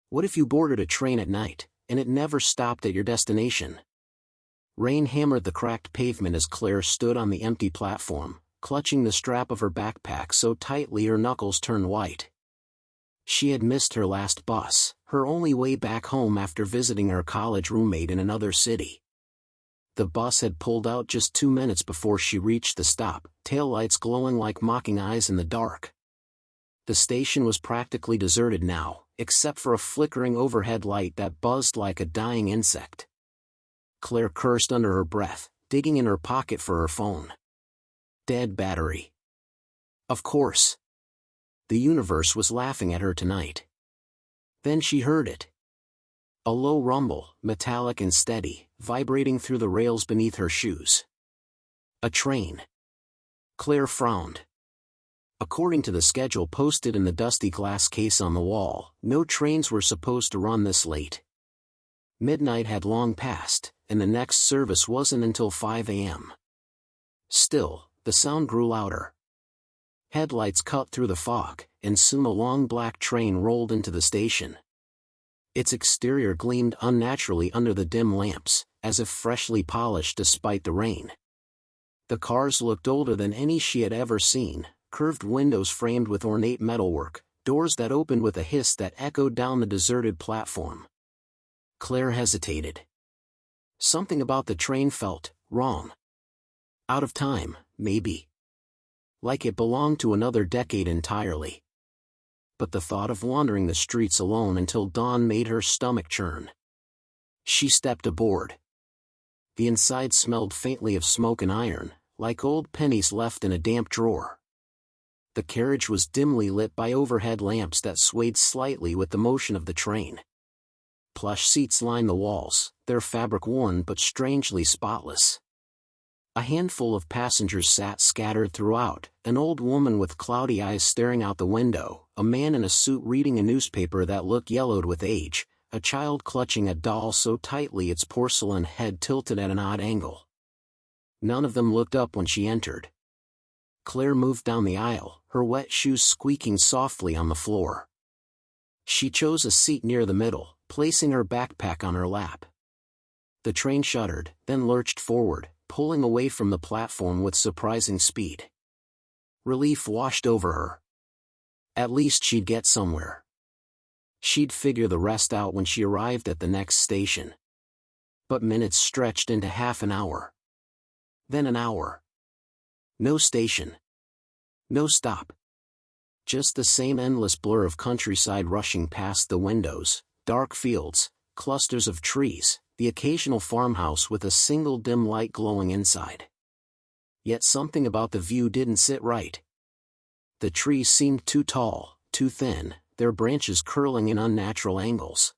What if you boarded a train at night, and it never stopped at your destination? Rain hammered the cracked pavement as Claire stood on the empty platform, clutching the strap of her backpack so tightly her knuckles turned white. She had missed her last bus, her only way back home after visiting her college roommate in another city. The bus had pulled out just 2 minutes before she reached the stop, taillights glowing like mocking eyes in the dark. The station was practically deserted now, except for a flickering overhead light that buzzed like a dying insect. Claire cursed under her breath, digging in her pocket for her phone. Dead battery. Of course. The universe was laughing at her tonight. Then she heard it. A low rumble, metallic and steady, vibrating through the rails beneath her shoes. A train. Claire frowned. According to the schedule posted in the dusty glass case on the wall, no trains were supposed to run this late. Midnight had long passed, and the next service wasn't until 5 a.m. Still, the sound grew louder. Headlights cut through the fog, and soon a long black train rolled into the station. Its exterior gleamed unnaturally under the dim lamps, as if freshly polished despite the rain. The cars looked older than any she had ever seen, curved windows framed with ornate metalwork, doors that opened with a hiss that echoed down the deserted platform. Claire hesitated. Something about the train felt wrong. Out of time, maybe. Like it belonged to another decade entirely. But the thought of wandering the streets alone until dawn made her stomach churn. She stepped aboard. The inside smelled faintly of smoke and iron, like old pennies left in a damp drawer. The carriage was dimly lit by overhead lamps that swayed slightly with the motion of the train. Plush seats lined the walls, their fabric worn but strangely spotless. A handful of passengers sat scattered throughout, an old woman with cloudy eyes staring out the window, a man in a suit reading a newspaper that looked yellowed with age, a child clutching a doll so tightly its porcelain head tilted at an odd angle. None of them looked up when she entered. Claire moved down the aisle, her wet shoes squeaking softly on the floor. She chose a seat near the middle, placing her backpack on her lap. The train shuddered, then lurched forward, pulling away from the platform with surprising speed. Relief washed over her. At least she'd get somewhere. She'd figure the rest out when she arrived at the next station. But minutes stretched into half an hour. Then an hour. No station. No stop. Just the same endless blur of countryside rushing past the windows, dark fields, clusters of trees, the occasional farmhouse with a single dim light glowing inside. Yet something about the view didn't sit right. The trees seemed too tall, too thin, their branches curling in unnatural angles.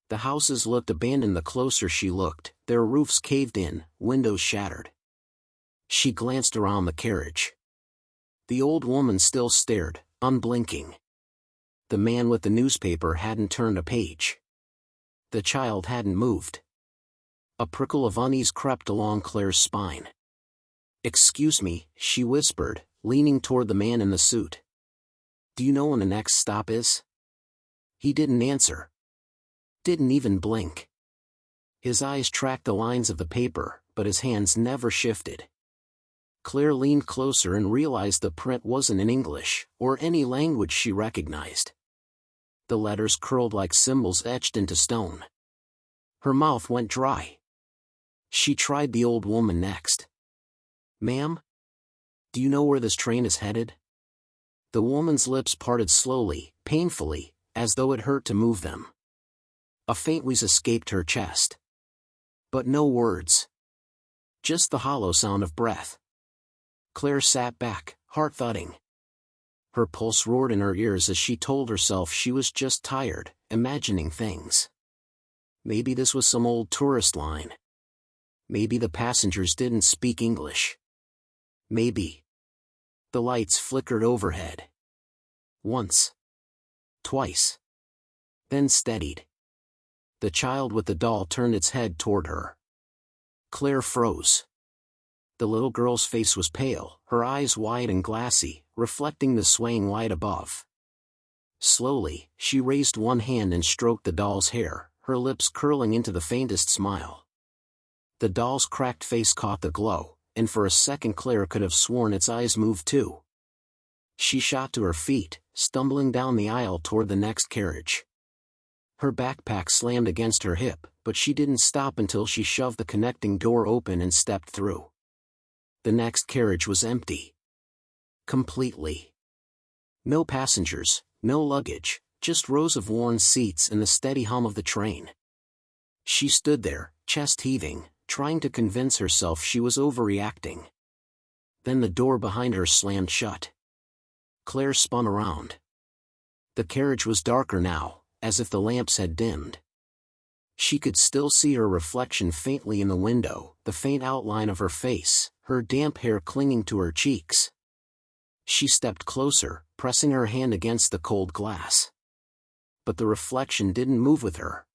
The houses looked abandoned the closer she looked, their roofs caved in, windows shattered. She glanced around the carriage. The old woman still stared, unblinking. The man with the newspaper hadn't turned a page. The child hadn't moved. A prickle of unease crept along Claire's spine. "Excuse me," she whispered, leaning toward the man in the suit. "Do you know when the next stop is?" He didn't answer. Didn't even blink. His eyes tracked the lines of the paper, but his hands never shifted. Claire leaned closer and realized the print wasn't in English, or any language she recognized. The letters curled like symbols etched into stone. Her mouth went dry. She tried the old woman next. "Ma'am? Do you know where this train is headed?" The woman's lips parted slowly, painfully, as though it hurt to move them. A faint wheeze escaped her chest. But no words. Just the hollow sound of breath. Claire sat back, heart thudding. Her pulse roared in her ears as she told herself she was just tired, imagining things. Maybe this was some old tourist line. Maybe the passengers didn't speak English. Maybe. The lights flickered overhead. Once. Twice. Then steadied. The child with the doll turned its head toward her. Claire froze. The little girl's face was pale, her eyes wide and glassy, reflecting the swaying light above. Slowly, she raised one hand and stroked the doll's hair, her lips curling into the faintest smile. The doll's cracked face caught the glow, and for a second Claire could have sworn its eyes moved too. She shot to her feet, stumbling down the aisle toward the next carriage. Her backpack slammed against her hip, but she didn't stop until she shoved the connecting door open and stepped through. The next carriage was empty. Completely. No passengers, no luggage, just rows of worn seats and the steady hum of the train. She stood there, chest heaving, trying to convince herself she was overreacting. Then the door behind her slammed shut. Claire spun around. The carriage was darker now, as if the lamps had dimmed. She could still see her reflection faintly in the window, the faint outline of her face, her damp hair clinging to her cheeks. She stepped closer, pressing her hand against the cold glass. But the reflection didn't move with her.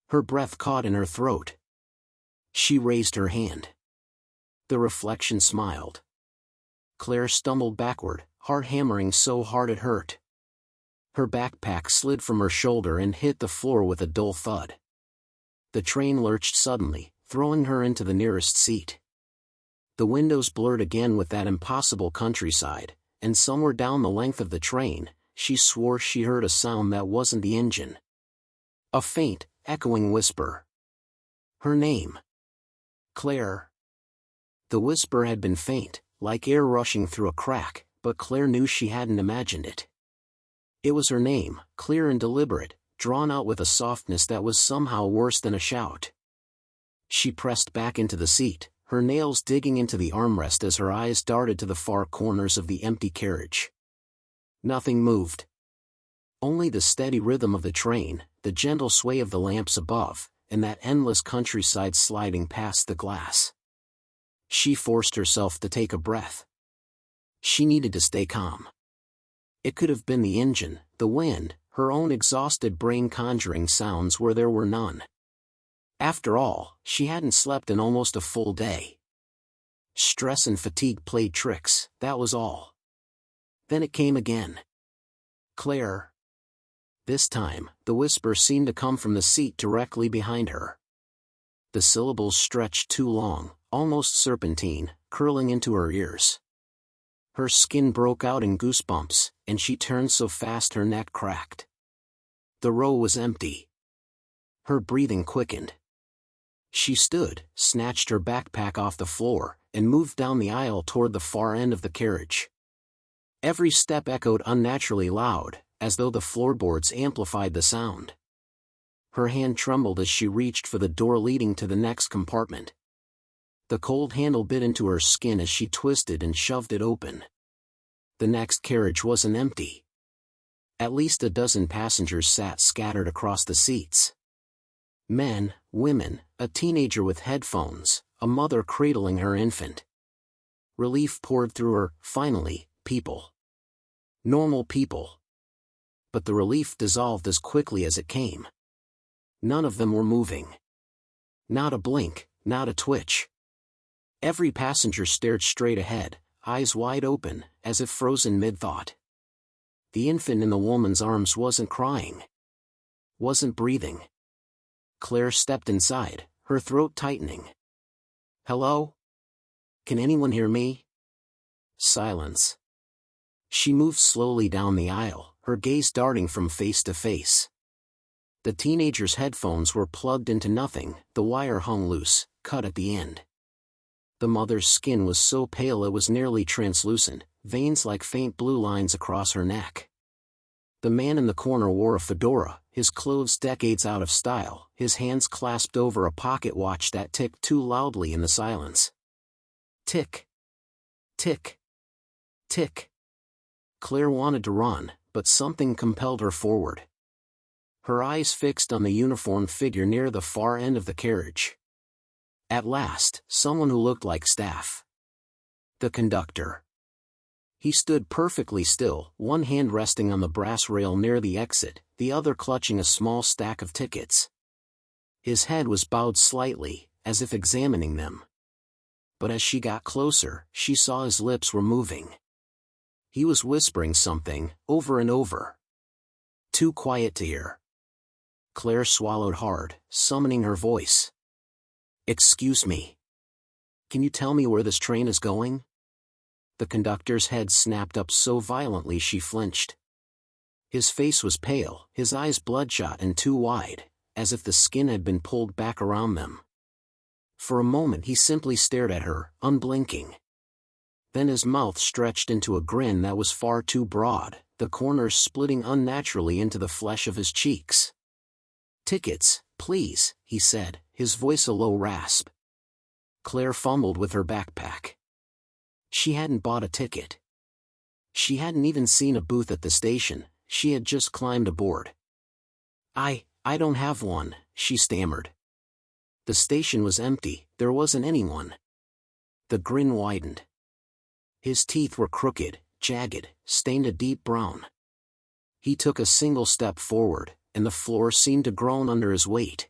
Her breath caught in her throat. She raised her hand. The reflection smiled. Claire stumbled backward, heart hammering so hard it hurt. Her backpack slid from her shoulder and hit the floor with a dull thud. The train lurched suddenly, throwing her into the nearest seat. The windows blurred again with that impossible countryside, and somewhere down the length of the train, she swore she heard a sound that wasn't the engine. A faint, echoing whisper. Her name. Claire. The whisper had been faint, like air rushing through a crack, but Claire knew she hadn't imagined it. It was her name, clear and deliberate, drawn out with a softness that was somehow worse than a shout. She pressed back into the seat, her nails digging into the armrest as her eyes darted to the far corners of the empty carriage. Nothing moved. Only the steady rhythm of the train, the gentle sway of the lamps above, and that endless countryside sliding past the glass. She forced herself to take a breath. She needed to stay calm. It could have been the engine, the wind, her own exhausted brain conjuring sounds where there were none. After all, she hadn't slept in almost a full day. Stress and fatigue played tricks, that was all. Then it came again. Claire. This time, the whisper seemed to come from the seat directly behind her. The syllables stretched too long, almost serpentine, curling into her ears. Her skin broke out in goosebumps, and she turned so fast her neck cracked. The row was empty. Her breathing quickened. She stood, snatched her backpack off the floor, and moved down the aisle toward the far end of the carriage. Every step echoed unnaturally loud, as though the floorboards amplified the sound. Her hand trembled as she reached for the door leading to the next compartment. The cold handle bit into her skin as she twisted and shoved it open. The next carriage wasn't empty. At least a dozen passengers sat scattered across the seats. Men, women, a teenager with headphones, a mother cradling her infant. Relief poured through her, finally, people. Normal people. But the relief dissolved as quickly as it came. None of them were moving. Not a blink, not a twitch. Every passenger stared straight ahead, eyes wide open, as if frozen mid-thought. The infant in the woman's arms wasn't crying. Wasn't breathing. Claire stepped inside, her throat tightening. Hello? Can anyone hear me? Silence. She moved slowly down the aisle, her gaze darting from face to face. The teenager's headphones were plugged into nothing, the wire hung loose, cut at the end. The mother's skin was so pale it was nearly translucent, veins like faint blue lines across her neck. The man in the corner wore a fedora, his clothes decades out of style, his hands clasped over a pocket watch that ticked too loudly in the silence. Tick. Tick. Tick. Claire wanted to run, but something compelled her forward. Her eyes fixed on the uniformed figure near the far end of the carriage. At last, someone who looked like staff. The conductor. He stood perfectly still, one hand resting on the brass rail near the exit, the other clutching a small stack of tickets. His head was bowed slightly, as if examining them. But as she got closer, she saw his lips were moving. He was whispering something, over and over. Too quiet to hear. Claire swallowed hard, summoning her voice. Excuse me. Can you tell me where this train is going? The conductor's head snapped up so violently she flinched. His face was pale, his eyes bloodshot and too wide, as if the skin had been pulled back around them. For a moment he simply stared at her, unblinking. Then his mouth stretched into a grin that was far too broad, the corners splitting unnaturally into the flesh of his cheeks. Tickets, please, he said, his voice a low rasp. Claire fumbled with her backpack. She hadn't bought a ticket. She hadn't even seen a booth at the station, she had just climbed aboard. I don't have one, she stammered. The station was empty, there wasn't anyone. The grin widened. His teeth were crooked, jagged, stained a deep brown. He took a single step forward, and the floor seemed to groan under his weight.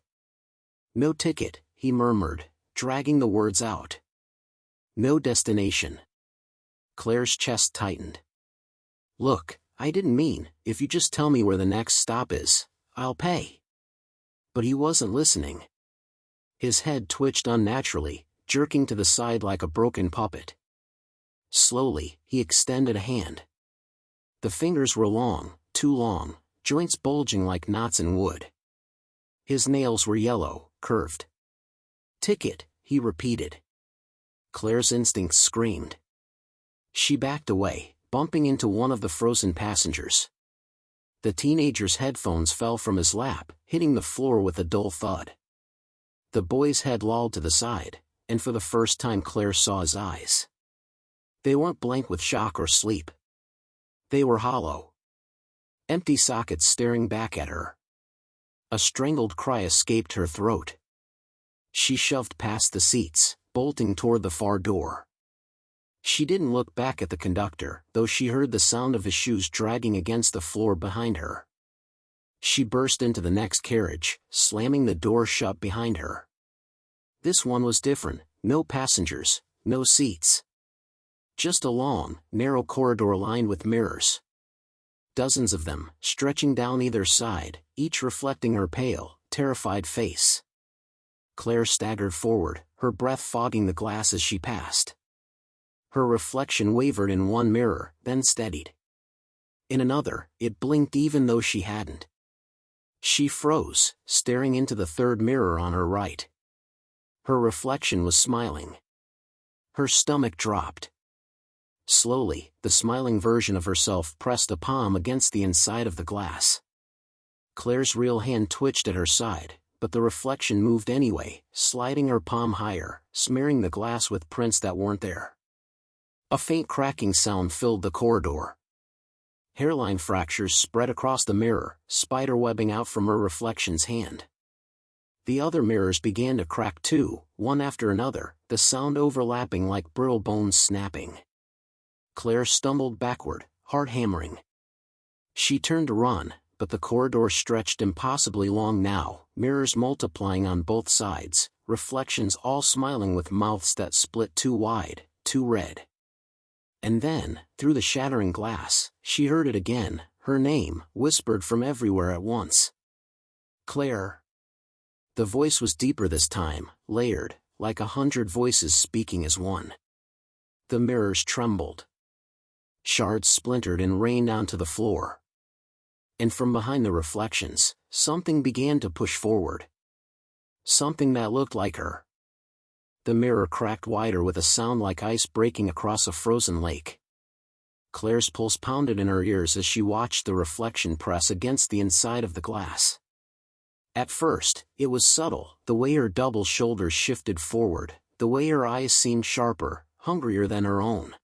No ticket, he murmured, dragging the words out. No destination. Claire's chest tightened. Look, I didn't mean, if you just tell me where the next stop is, I'll pay. But he wasn't listening. His head twitched unnaturally, jerking to the side like a broken puppet. Slowly, he extended a hand. The fingers were long, too long, joints bulging like knots in wood. His nails were yellow, curved. Ticket, he repeated. Claire's instincts screamed. She backed away, bumping into one of the frozen passengers. The teenager's headphones fell from his lap, hitting the floor with a dull thud. The boy's head lolled to the side, and for the first time Claire saw his eyes. They weren't blank with shock or sleep. They were hollow. Empty sockets staring back at her. A strangled cry escaped her throat. She shoved past the seats, bolting toward the far door. She didn't look back at the conductor, though she heard the sound of his shoes dragging against the floor behind her. She burst into the next carriage, slamming the door shut behind her. This one was different, no passengers, no seats. Just a long, narrow corridor lined with mirrors. Dozens of them, stretching down either side, each reflecting her pale, terrified face. Claire staggered forward, her breath fogging the glass as she passed. Her reflection wavered in one mirror, then steadied. In another, it blinked even though she hadn't. She froze, staring into the third mirror on her right. Her reflection was smiling. Her stomach dropped. Slowly, the smiling version of herself pressed a palm against the inside of the glass. Claire's real hand twitched at her side, but the reflection moved anyway, sliding her palm higher, smearing the glass with prints that weren't there. A faint cracking sound filled the corridor. Hairline fractures spread across the mirror, spiderwebbing out from her reflection's hand. The other mirrors began to crack too, one after another, the sound overlapping like brittle bones snapping. Claire stumbled backward, heart hammering. She turned to run, but the corridor stretched impossibly long now, mirrors multiplying on both sides, reflections all smiling with mouths that split too wide, too red. And then, through the shattering glass, she heard it again, her name, whispered from everywhere at once. Claire. The voice was deeper this time, layered, like 100 voices speaking as one. The mirrors trembled. Shards splintered and rained onto the floor. And from behind the reflections, something began to push forward. Something that looked like her. The mirror cracked wider with a sound like ice breaking across a frozen lake. Claire's pulse pounded in her ears as she watched the reflection press against the inside of the glass. At first, it was subtle, the way her double shoulders shifted forward, the way her eyes seemed sharper, hungrier than her own.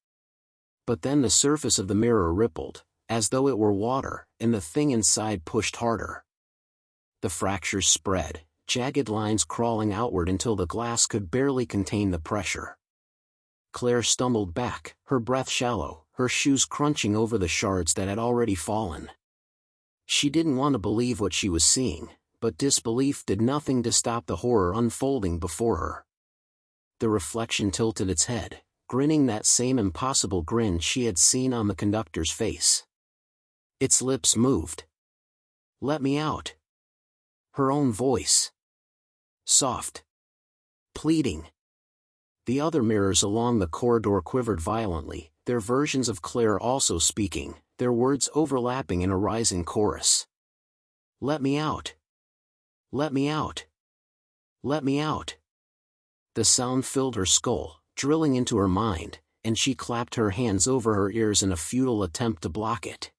But then the surface of the mirror rippled, as though it were water, and the thing inside pushed harder. The fractures spread, jagged lines crawling outward until the glass could barely contain the pressure. Claire stumbled back, her breath shallow, her shoes crunching over the shards that had already fallen. She didn't want to believe what she was seeing, but disbelief did nothing to stop the horror unfolding before her. The reflection tilted its head, grinning that same impossible grin she had seen on the conductor's face. Its lips moved. Let me out. Her own voice. Soft. Pleading. The other mirrors along the corridor quivered violently, their versions of Claire also speaking, their words overlapping in a rising chorus. Let me out. Let me out. Let me out. The sound filled her skull, drilling into her mind, and she clapped her hands over her ears in a futile attempt to block it.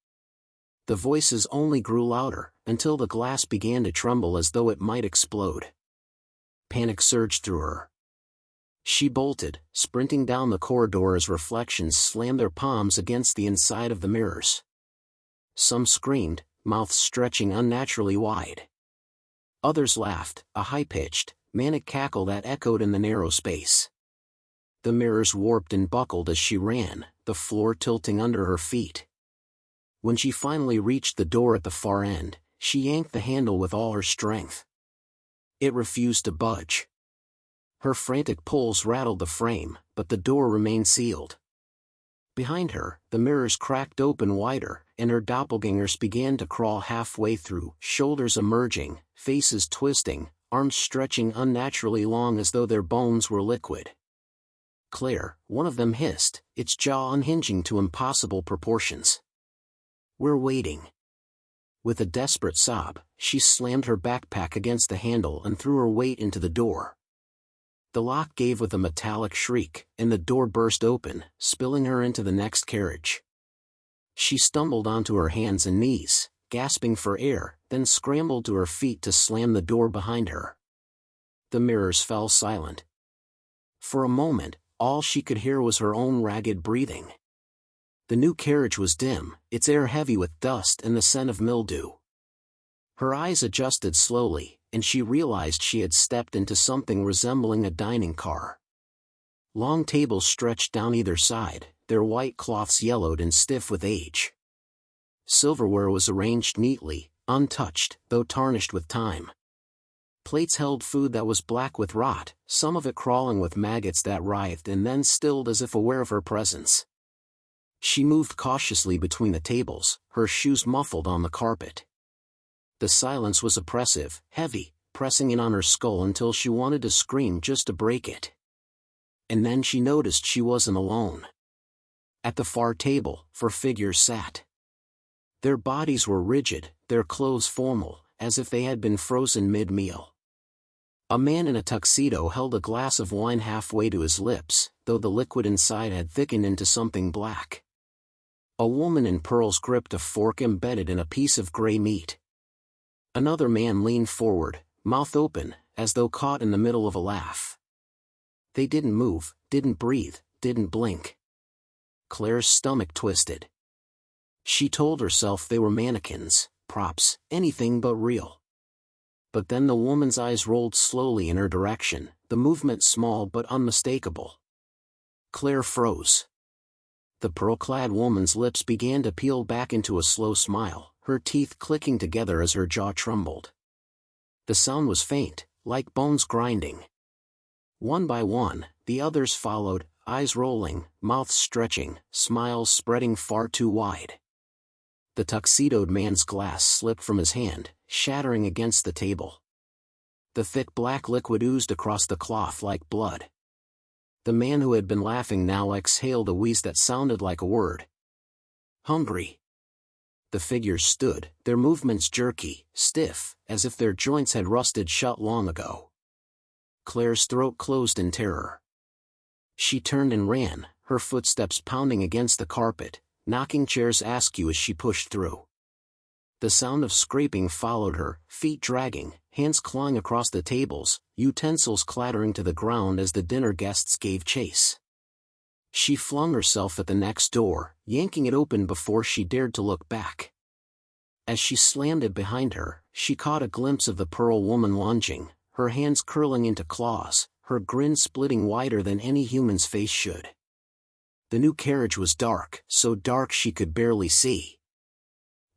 The voices only grew louder, until the glass began to tremble as though it might explode. Panic surged through her. She bolted, sprinting down the corridor as reflections slammed their palms against the inside of the mirrors. Some screamed, mouths stretching unnaturally wide. Others laughed, a high-pitched, manic cackle that echoed in the narrow space. The mirrors warped and buckled as she ran, the floor tilting under her feet. When she finally reached the door at the far end, she yanked the handle with all her strength. It refused to budge. Her frantic pulls rattled the frame, but the door remained sealed. Behind her, the mirrors cracked open wider, and her doppelgangers began to crawl halfway through, shoulders emerging, faces twisting, arms stretching unnaturally long as though their bones were liquid. Claire, one of them hissed, its jaw unhinging to impossible proportions. We're waiting. With a desperate sob, she slammed her backpack against the handle and threw her weight into the door. The lock gave with a metallic shriek, and the door burst open, spilling her into the next carriage. She stumbled onto her hands and knees, gasping for air, then scrambled to her feet to slam the door behind her. The mirrors fell silent. For a moment, all she could hear was her own ragged breathing. The new carriage was dim, its air heavy with dust and the scent of mildew. Her eyes adjusted slowly, and she realized she had stepped into something resembling a dining car. Long tables stretched down either side, their white cloths yellowed and stiff with age. Silverware was arranged neatly, untouched, though tarnished with time. Plates held food that was black with rot, some of it crawling with maggots that writhed and then stilled as if aware of her presence. She moved cautiously between the tables, her shoes muffled on the carpet. The silence was oppressive, heavy, pressing in on her skull until she wanted to scream just to break it. And then she noticed she wasn't alone. At the far table, 4 figures sat. Their bodies were rigid, their clothes formal, as if they had been frozen mid-meal. A man in a tuxedo held a glass of wine halfway to his lips, though the liquid inside had thickened into something black. A woman in pearls gripped a fork embedded in a piece of gray meat. Another man leaned forward, mouth open, as though caught in the middle of a laugh. They didn't move, didn't breathe, didn't blink. Claire's stomach twisted. She told herself they were mannequins, props, anything but real. But then the woman's eyes rolled slowly in her direction, the movement small but unmistakable. Claire froze. The pearl-clad woman's lips began to peel back into a slow smile, her teeth clicking together as her jaw trembled. The sound was faint, like bones grinding. One by one, the others followed, eyes rolling, mouths stretching, smiles spreading far too wide. The tuxedoed man's glass slipped from his hand, shattering against the table. The thick black liquid oozed across the cloth like blood. The man who had been laughing now exhaled a wheeze that sounded like a word. Hungry. The figures stood, their movements jerky, stiff, as if their joints had rusted shut long ago. Claire's throat closed in terror. She turned and ran, her footsteps pounding against the carpet, knocking chairs askew as she pushed through. The sound of scraping followed her, feet dragging, hands clawing across the tables, utensils clattering to the ground as the dinner guests gave chase. She flung herself at the next door, yanking it open before she dared to look back. As she slammed it behind her, she caught a glimpse of the pearl woman lunging, her hands curling into claws, her grin splitting wider than any human's face should. The new carriage was dark, so dark she could barely see.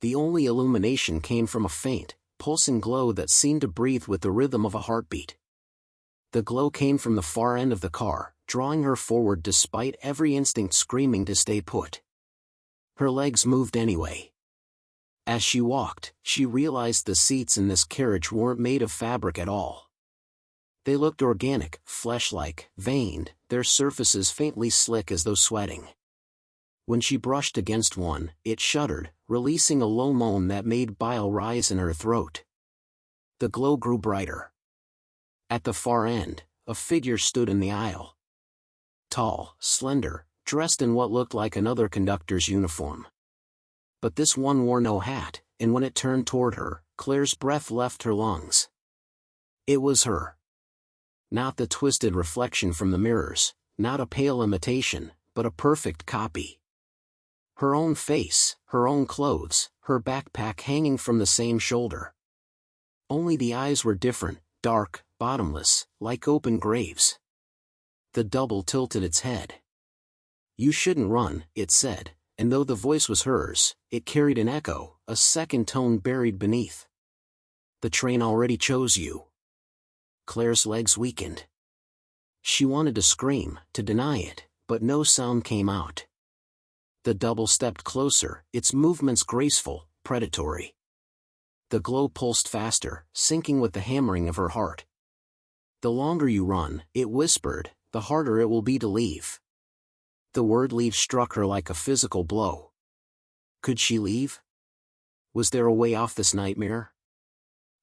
The only illumination came from a faint, pulsing glow that seemed to breathe with the rhythm of a heartbeat. The glow came from the far end of the car, drawing her forward despite every instinct screaming to stay put. Her legs moved anyway. As she walked, she realized the seats in this carriage weren't made of fabric at all. They looked organic, flesh-like, veined, their surfaces faintly slick as though sweating. When she brushed against one, it shuddered, releasing a low moan that made bile rise in her throat. The glow grew brighter. At the far end, a figure stood in the aisle. Tall, slender, dressed in what looked like another conductor's uniform. But this one wore no hat, and when it turned toward her, Claire's breath left her lungs. It was her. Not the twisted reflection from the mirrors, not a pale imitation, but a perfect copy. Her own face, her own clothes, her backpack hanging from the same shoulder. Only the eyes were different, dark, bottomless, like open graves. The double tilted its head. "You shouldn't run," it said, and though the voice was hers, it carried an echo, a second tone buried beneath. "The train already chose you." Claire's legs weakened. She wanted to scream, to deny it, but no sound came out. The double stepped closer, its movements graceful, predatory. The glow pulsed faster, syncing with the hammering of her heart. "The longer you run," it whispered, "the harder it will be to leave." The word leave struck her like a physical blow. Could she leave? Was there a way off this nightmare?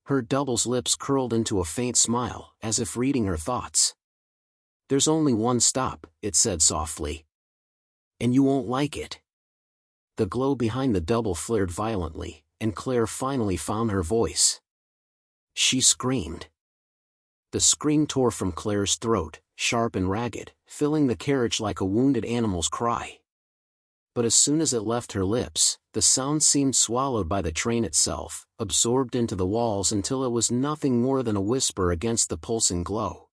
Her double's lips curled into a faint smile, as if reading her thoughts. "There's only one stop," it said softly. "And you won't like it." The glow behind the double flared violently, and Claire finally found her voice. She screamed. The scream tore from Claire's throat, sharp and ragged, filling the carriage like a wounded animal's cry. But as soon as it left her lips, the sound seemed swallowed by the train itself, absorbed into the walls until it was nothing more than a whisper against the pulsing glow.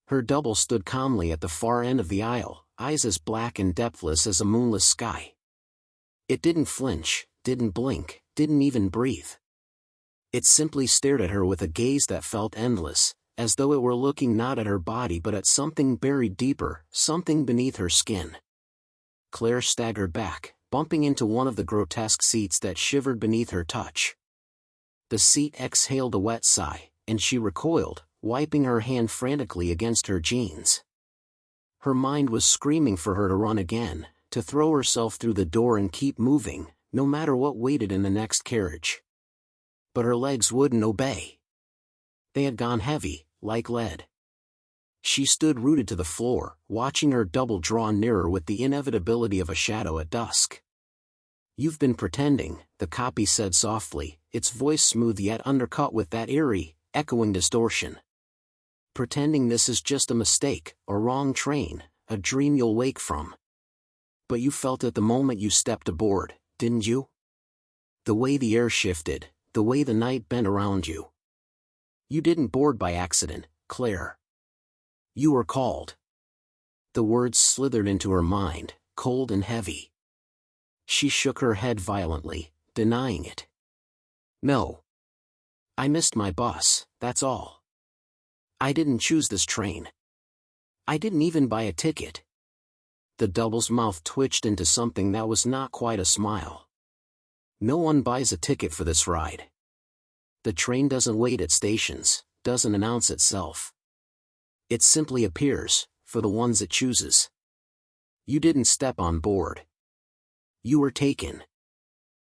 Her double stood calmly at the far end of the aisle, eyes as black and depthless as a moonless sky. It didn't flinch, didn't blink, didn't even breathe. It simply stared at her with a gaze that felt endless, as though it were looking not at her body but at something buried deeper, something beneath her skin. Claire staggered back, bumping into one of the grotesque seats that shivered beneath her touch. The seat exhaled a wet sigh, and she recoiled, wiping her hand frantically against her jeans. Her mind was screaming for her to run again, to throw herself through the door and keep moving, no matter what waited in the next carriage. But her legs wouldn't obey. They had gone heavy, like lead. She stood rooted to the floor, watching her double draw nearer with the inevitability of a shadow at dusk. "You've been pretending," the copy said softly, its voice smooth yet undercut with that eerie, echoing distortion. "Pretending this is just a mistake, a wrong train, a dream you'll wake from. But you felt it the moment you stepped aboard, didn't you? The way the air shifted, the way the night bent around you. You didn't board by accident, Claire. You were called." The words slithered into her mind, cold and heavy. She shook her head violently, denying it. "No. I missed my bus, that's all. I didn't choose this train. I didn't even buy a ticket." The double's mouth twitched into something that was not quite a smile. "No one buys a ticket for this ride. The train doesn't wait at stations, doesn't announce itself. It simply appears, for the ones it chooses. You didn't step on board. You were taken."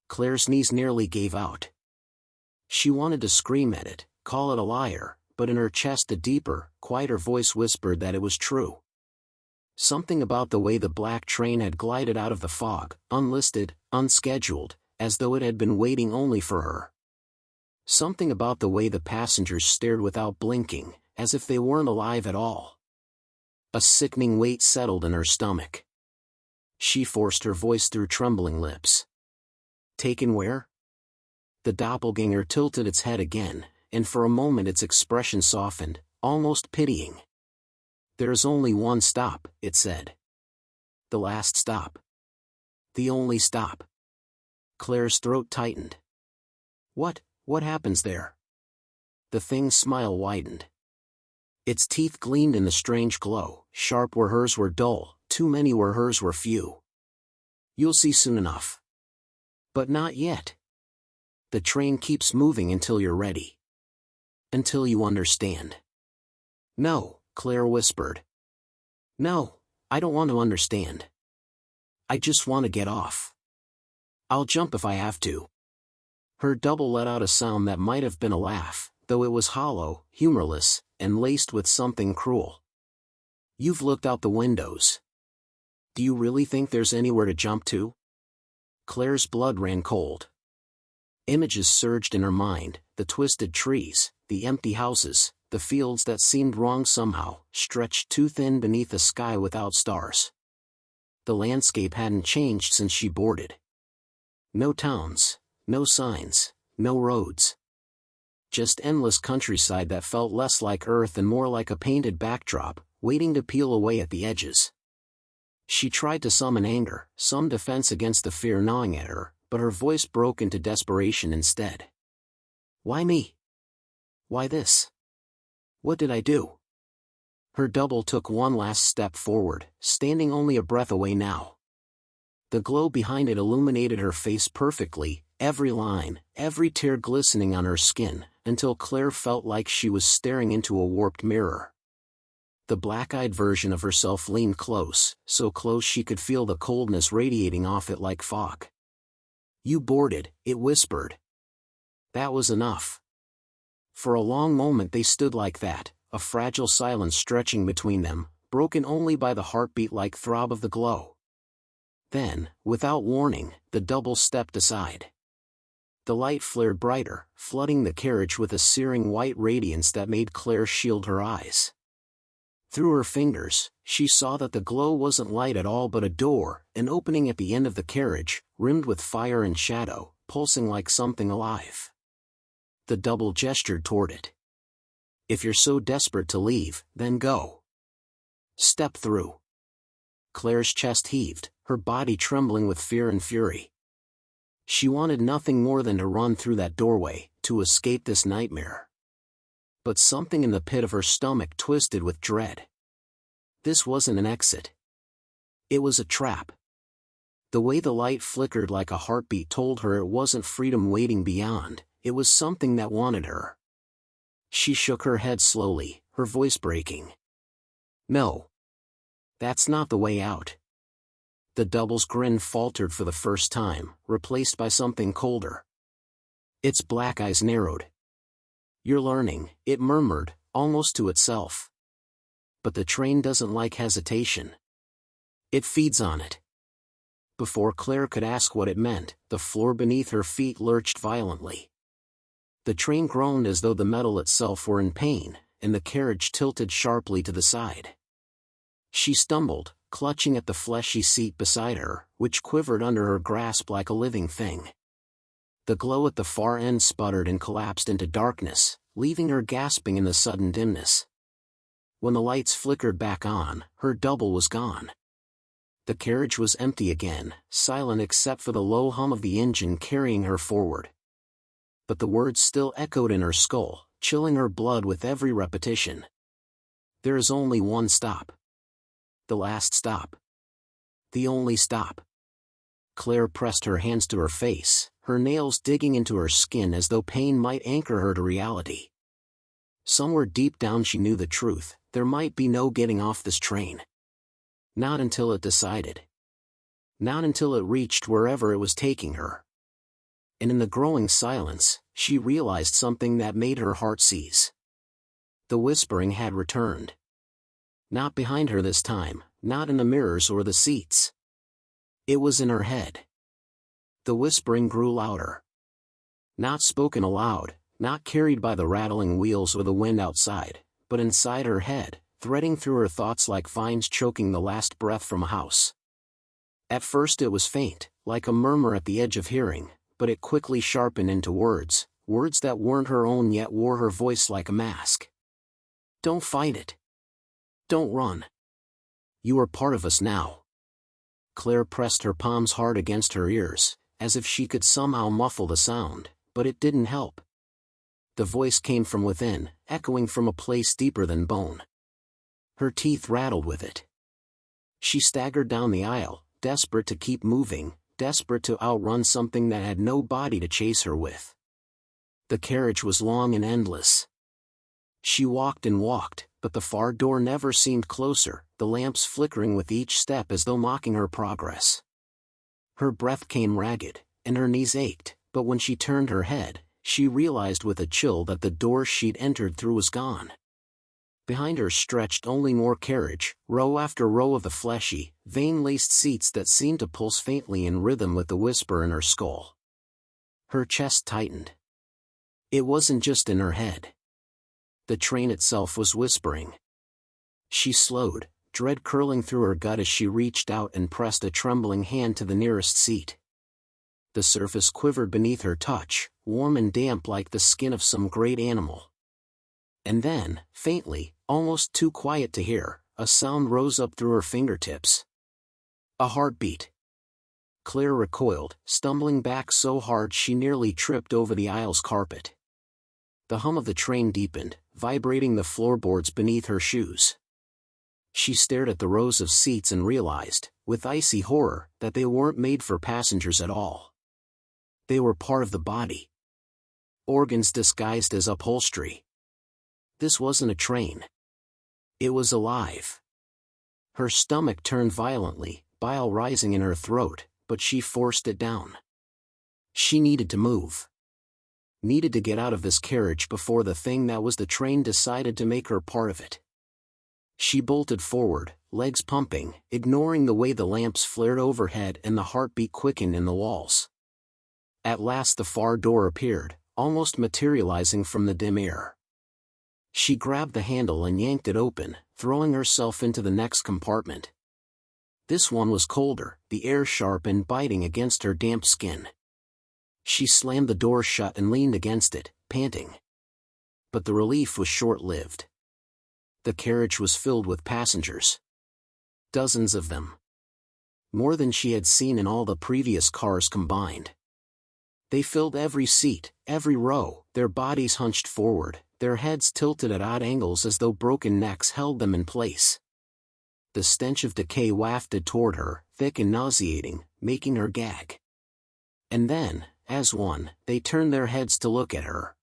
Claire's knees nearly gave out. She wanted to scream at it, call it a liar, but in her chest a deeper, quieter voice whispered that it was true. Something about the way the black train had glided out of the fog, unlisted, unscheduled, as though it had been waiting only for her. Something about the way the passengers stared without blinking, as if they weren't alive at all. A sickening weight settled in her stomach. She forced her voice through trembling lips. "Taken where?" The doppelganger tilted its head again, and for a moment its expression softened, almost pitying. "There is only one stop," it said. "The last stop. The only stop." Claire's throat tightened. What happens there?" The thing's smile widened. Its teeth gleamed in the strange glow, sharp where hers were dull, too many where hers were few. "You'll see soon enough." "But not yet." The train keeps moving until you're ready. Until you understand. No, Claire whispered. No, I don't want to understand. I just want to get off. I'll jump if I have to. Her double let out a sound that might have been a laugh, though it was hollow, humorless, and laced with something cruel. You've looked out the windows. Do you really think there's anywhere to jump to? Claire's blood ran cold. Images surged in her mind, the twisted trees, the empty houses, the fields that seemed wrong somehow, stretched too thin beneath a sky without stars. The landscape hadn't changed since she boarded. No towns, no signs, no roads. Just endless countryside that felt less like Earth and more like a painted backdrop, waiting to peel away at the edges. She tried to summon anger, some defense against the fear gnawing at her, but her voice broke into desperation instead. Why me? Why this? What did I do? Her double took one last step forward, standing only a breath away now. The glow behind it illuminated her face perfectly, every line, every tear glistening on her skin, until Claire felt like she was staring into a warped mirror. The black-eyed version of herself leaned close, so close she could feel the coldness radiating off it like fog. You boarded, it whispered. That was enough. For a long moment they stood like that, a fragile silence stretching between them, broken only by the heartbeat-like throb of the glow. Then, without warning, the double stepped aside. The light flared brighter, flooding the carriage with a searing white radiance that made Claire shield her eyes. Through her fingers, she saw that the glow wasn't light at all but a door, an opening at the end of the carriage, rimmed with fire and shadow, pulsing like something alive. The double gestured toward it. If you're so desperate to leave, then go. Step through. Claire's chest heaved, her body trembling with fear and fury. She wanted nothing more than to run through that doorway, to escape this nightmare. But something in the pit of her stomach twisted with dread. This wasn't an exit. It was a trap. The way the light flickered like a heartbeat told her it wasn't freedom waiting beyond, it was something that wanted her. She shook her head slowly, her voice breaking. No. That's not the way out. The double's grin faltered for the first time, replaced by something colder. Its black eyes narrowed. You're learning, it murmured, almost to itself. But the train doesn't like hesitation. It feeds on it. Before Claire could ask what it meant, the floor beneath her feet lurched violently. The train groaned as though the metal itself were in pain, and the carriage tilted sharply to the side. She stumbled, clutching at the fleshy seat beside her, which quivered under her grasp like a living thing. The glow at the far end sputtered and collapsed into darkness, leaving her gasping in the sudden dimness. When the lights flickered back on, her double was gone. The carriage was empty again, silent except for the low hum of the engine carrying her forward. But the words still echoed in her skull, chilling her blood with every repetition. There is only one stop. The last stop. The only stop. Claire pressed her hands to her face, her nails digging into her skin as though pain might anchor her to reality. Somewhere deep down she knew the truth, there might be no getting off this train. Not until it decided. Not until it reached wherever it was taking her. And in the growing silence, she realized something that made her heart seize. The whispering had returned. Not behind her this time, not in the mirrors or the seats. It was in her head. The whispering grew louder. Not spoken aloud, not carried by the rattling wheels or the wind outside, but inside her head, threading through her thoughts like vines choking the last breath from a house. At first it was faint, like a murmur at the edge of hearing, but it quickly sharpened into words, words that weren't her own yet wore her voice like a mask. Don't fight it. Don't run. You are part of us now. Claire pressed her palms hard against her ears, as if she could somehow muffle the sound, but it didn't help. The voice came from within, echoing from a place deeper than bone. Her teeth rattled with it. She staggered down the aisle, desperate to keep moving, desperate to outrun something that had no body to chase her with. The carriage was long and endless. She walked and walked, but the far door never seemed closer, the lamps flickering with each step as though mocking her progress. Her breath came ragged, and her knees ached, but when she turned her head, she realized with a chill that the door she'd entered through was gone. Behind her stretched only more carriage, row after row of the fleshy, vein-laced seats that seemed to pulse faintly in rhythm with the whisper in her skull. Her chest tightened. It wasn't just in her head. The train itself was whispering. She slowed, dread curling through her gut as she reached out and pressed a trembling hand to the nearest seat. The surface quivered beneath her touch, warm and damp like the skin of some great animal. And then, faintly, almost too quiet to hear, a sound rose up through her fingertips. A heartbeat. Claire recoiled, stumbling back so hard she nearly tripped over the aisle's carpet. The hum of the train deepened, vibrating the floorboards beneath her shoes. She stared at the rows of seats and realized, with icy horror, that they weren't made for passengers at all. They were part of the body. Organs disguised as upholstery. This wasn't a train. It was alive. Her stomach turned violently, bile rising in her throat, but she forced it down. She needed to move. Needed to get out of this carriage before the thing that was the train decided to make her part of it. She bolted forward, legs pumping, ignoring the way the lamps flared overhead and the heartbeat quickened in the walls. At last the far door appeared, almost materializing from the dim air. She grabbed the handle and yanked it open, throwing herself into the next compartment. This one was colder, the air sharp and biting against her damp skin. She slammed the door shut and leaned against it, panting. But the relief was short-lived. The carriage was filled with passengers. Dozens of them. More than she had seen in all the previous cars combined. They filled every seat, every row, their bodies hunched forward, their heads tilted at odd angles as though broken necks held them in place. The stench of decay wafted toward her, thick and nauseating, making her gag. And then, as one, they turned their heads to look at her.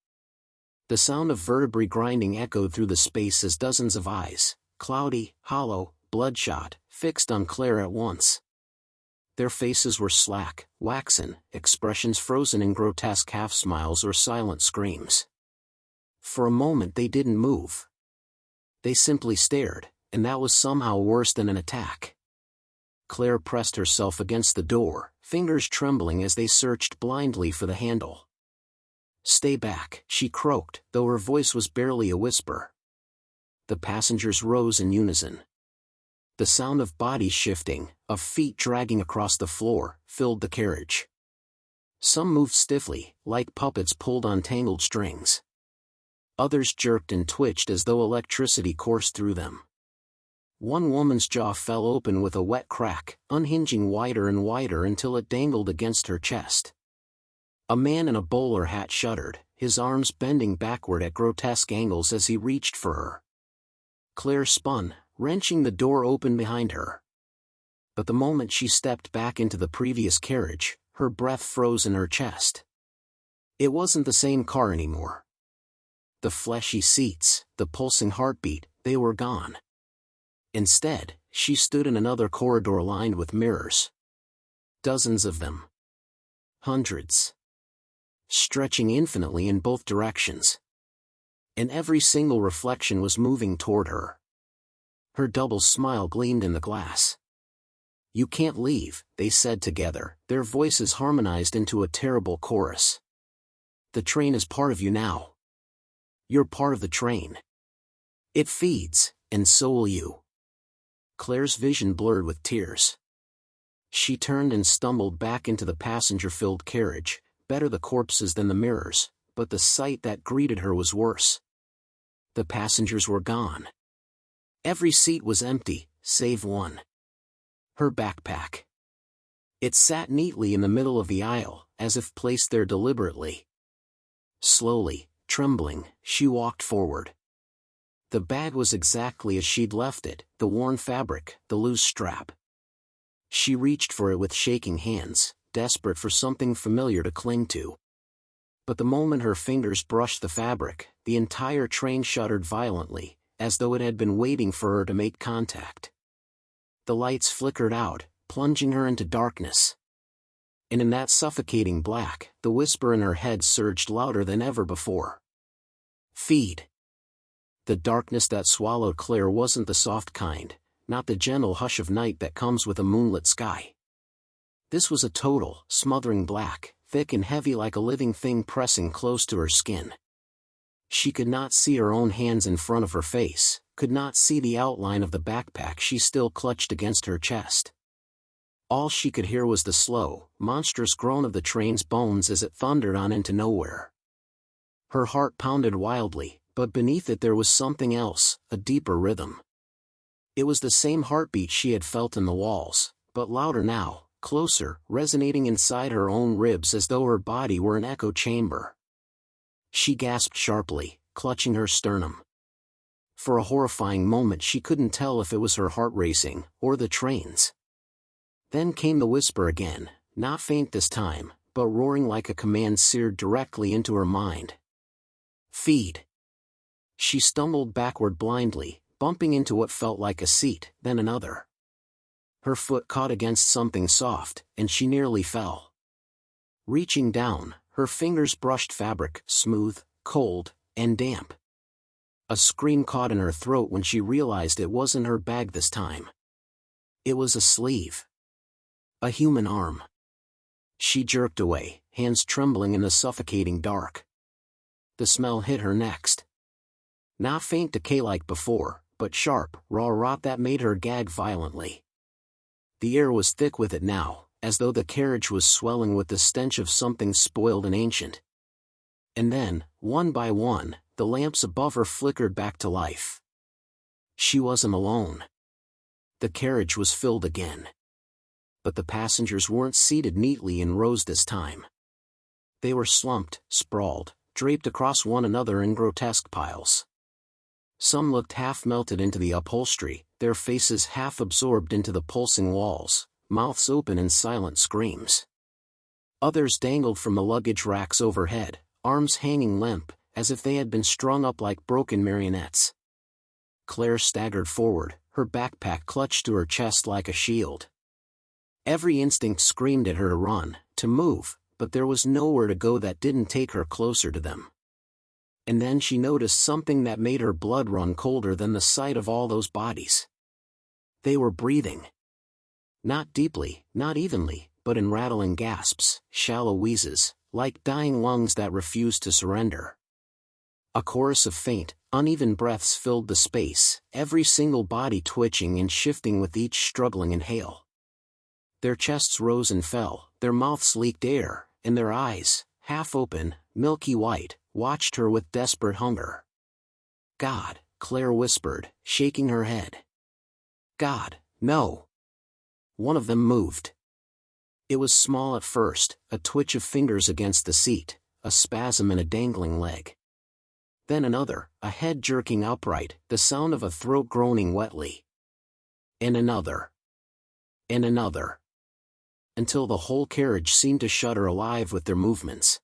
The sound of vertebrae grinding echoed through the space as dozens of eyes, cloudy, hollow, bloodshot, fixed on Claire at once. Their faces were slack, waxen, expressions frozen in grotesque half-smiles or silent screams. For a moment they didn't move. They simply stared, and that was somehow worse than an attack. Claire pressed herself against the door, fingers trembling as they searched blindly for the handle. "Stay back," she croaked, though her voice was barely a whisper. The passengers rose in unison. The sound of bodies shifting, of feet dragging across the floor, filled the carriage. Some moved stiffly, like puppets pulled on tangled strings. Others jerked and twitched as though electricity coursed through them. One woman's jaw fell open with a wet crack, unhinging wider and wider until it dangled against her chest. A man in a bowler hat shuddered, his arms bending backward at grotesque angles as he reached for her. Claire spun, wrenching the door open behind her. But the moment she stepped back into the previous carriage, her breath froze in her chest. It wasn't the same car anymore. The fleshy seats, the pulsing heartbeat, they were gone. Instead, she stood in another corridor lined with mirrors. Dozens of them. Hundreds. Stretching infinitely in both directions. And every single reflection was moving toward her. Her double smile gleamed in the glass. "You can't leave," they said together, their voices harmonized into a terrible chorus. "The train is part of you now. You're part of the train. It feeds, and so will you." Claire's vision blurred with tears. She turned and stumbled back into the passenger-filled carriage, better the corpses than the mirrors, but the sight that greeted her was worse. The passengers were gone. Every seat was empty, save one. Her backpack. It sat neatly in the middle of the aisle, as if placed there deliberately. Slowly, trembling, she walked forward. The bag was exactly as she'd left it, the worn fabric, the loose strap. She reached for it with shaking hands, desperate for something familiar to cling to. But the moment her fingers brushed the fabric, the entire train shuddered violently, as though it had been waiting for her to make contact. The lights flickered out, plunging her into darkness. And in that suffocating black, the whisper in her head surged louder than ever before. Feed. The darkness that swallowed Claire wasn't the soft kind, not the gentle hush of night that comes with a moonlit sky. This was a total, smothering black, thick and heavy like a living thing pressing close to her skin. She could not see her own hands in front of her face, could not see the outline of the backpack she still clutched against her chest. All she could hear was the slow, monstrous groan of the train's bones as it thundered on into nowhere. Her heart pounded wildly, but beneath it there was something else, a deeper rhythm. It was the same heartbeat she had felt in the walls, but louder now, closer, resonating inside her own ribs as though her body were an echo chamber. She gasped sharply, clutching her sternum. For a horrifying moment she couldn't tell if it was her heart racing, or the train's. Then came the whisper again, not faint this time, but roaring like a command seared directly into her mind. Feed. She stumbled backward blindly, bumping into what felt like a seat, then another. Her foot caught against something soft, and she nearly fell. Reaching down, her fingers brushed fabric, smooth, cold, and damp. A scream caught in her throat when she realized it wasn't her bag this time. It was a sleeve. A human arm. She jerked away, hands trembling in the suffocating dark. The smell hit her next. Not faint decay like before, but sharp, raw rot that made her gag violently. The air was thick with it now, as though the carriage was swelling with the stench of something spoiled and ancient. And then, one by one, the lamps above her flickered back to life. She wasn't alone. The carriage was filled again. But the passengers weren't seated neatly in rows this time. They were slumped, sprawled, draped across one another in grotesque piles. Some looked half melted into the upholstery, their faces half absorbed into the pulsing walls, mouths open in silent screams. Others dangled from the luggage racks overhead, arms hanging limp, as if they had been strung up like broken marionettes. Claire staggered forward, her backpack clutched to her chest like a shield. Every instinct screamed at her to run, to move, but there was nowhere to go that didn't take her closer to them. And then she noticed something that made her blood run colder than the sight of all those bodies. They were breathing. Not deeply, not evenly, but in rattling gasps, shallow wheezes, like dying lungs that refused to surrender. A chorus of faint, uneven breaths filled the space, every single body twitching and shifting with each struggling inhale. Their chests rose and fell, their mouths leaked air, and their eyes, half open, milky white, watched her with desperate hunger. God, Claire whispered, shaking her head. God, no. One of them moved. It was small at first, a twitch of fingers against the seat, a spasm in a dangling leg. Then another, a head jerking upright, the sound of a throat groaning wetly. And another. And another. Until the whole carriage seemed to shudder alive with their movements.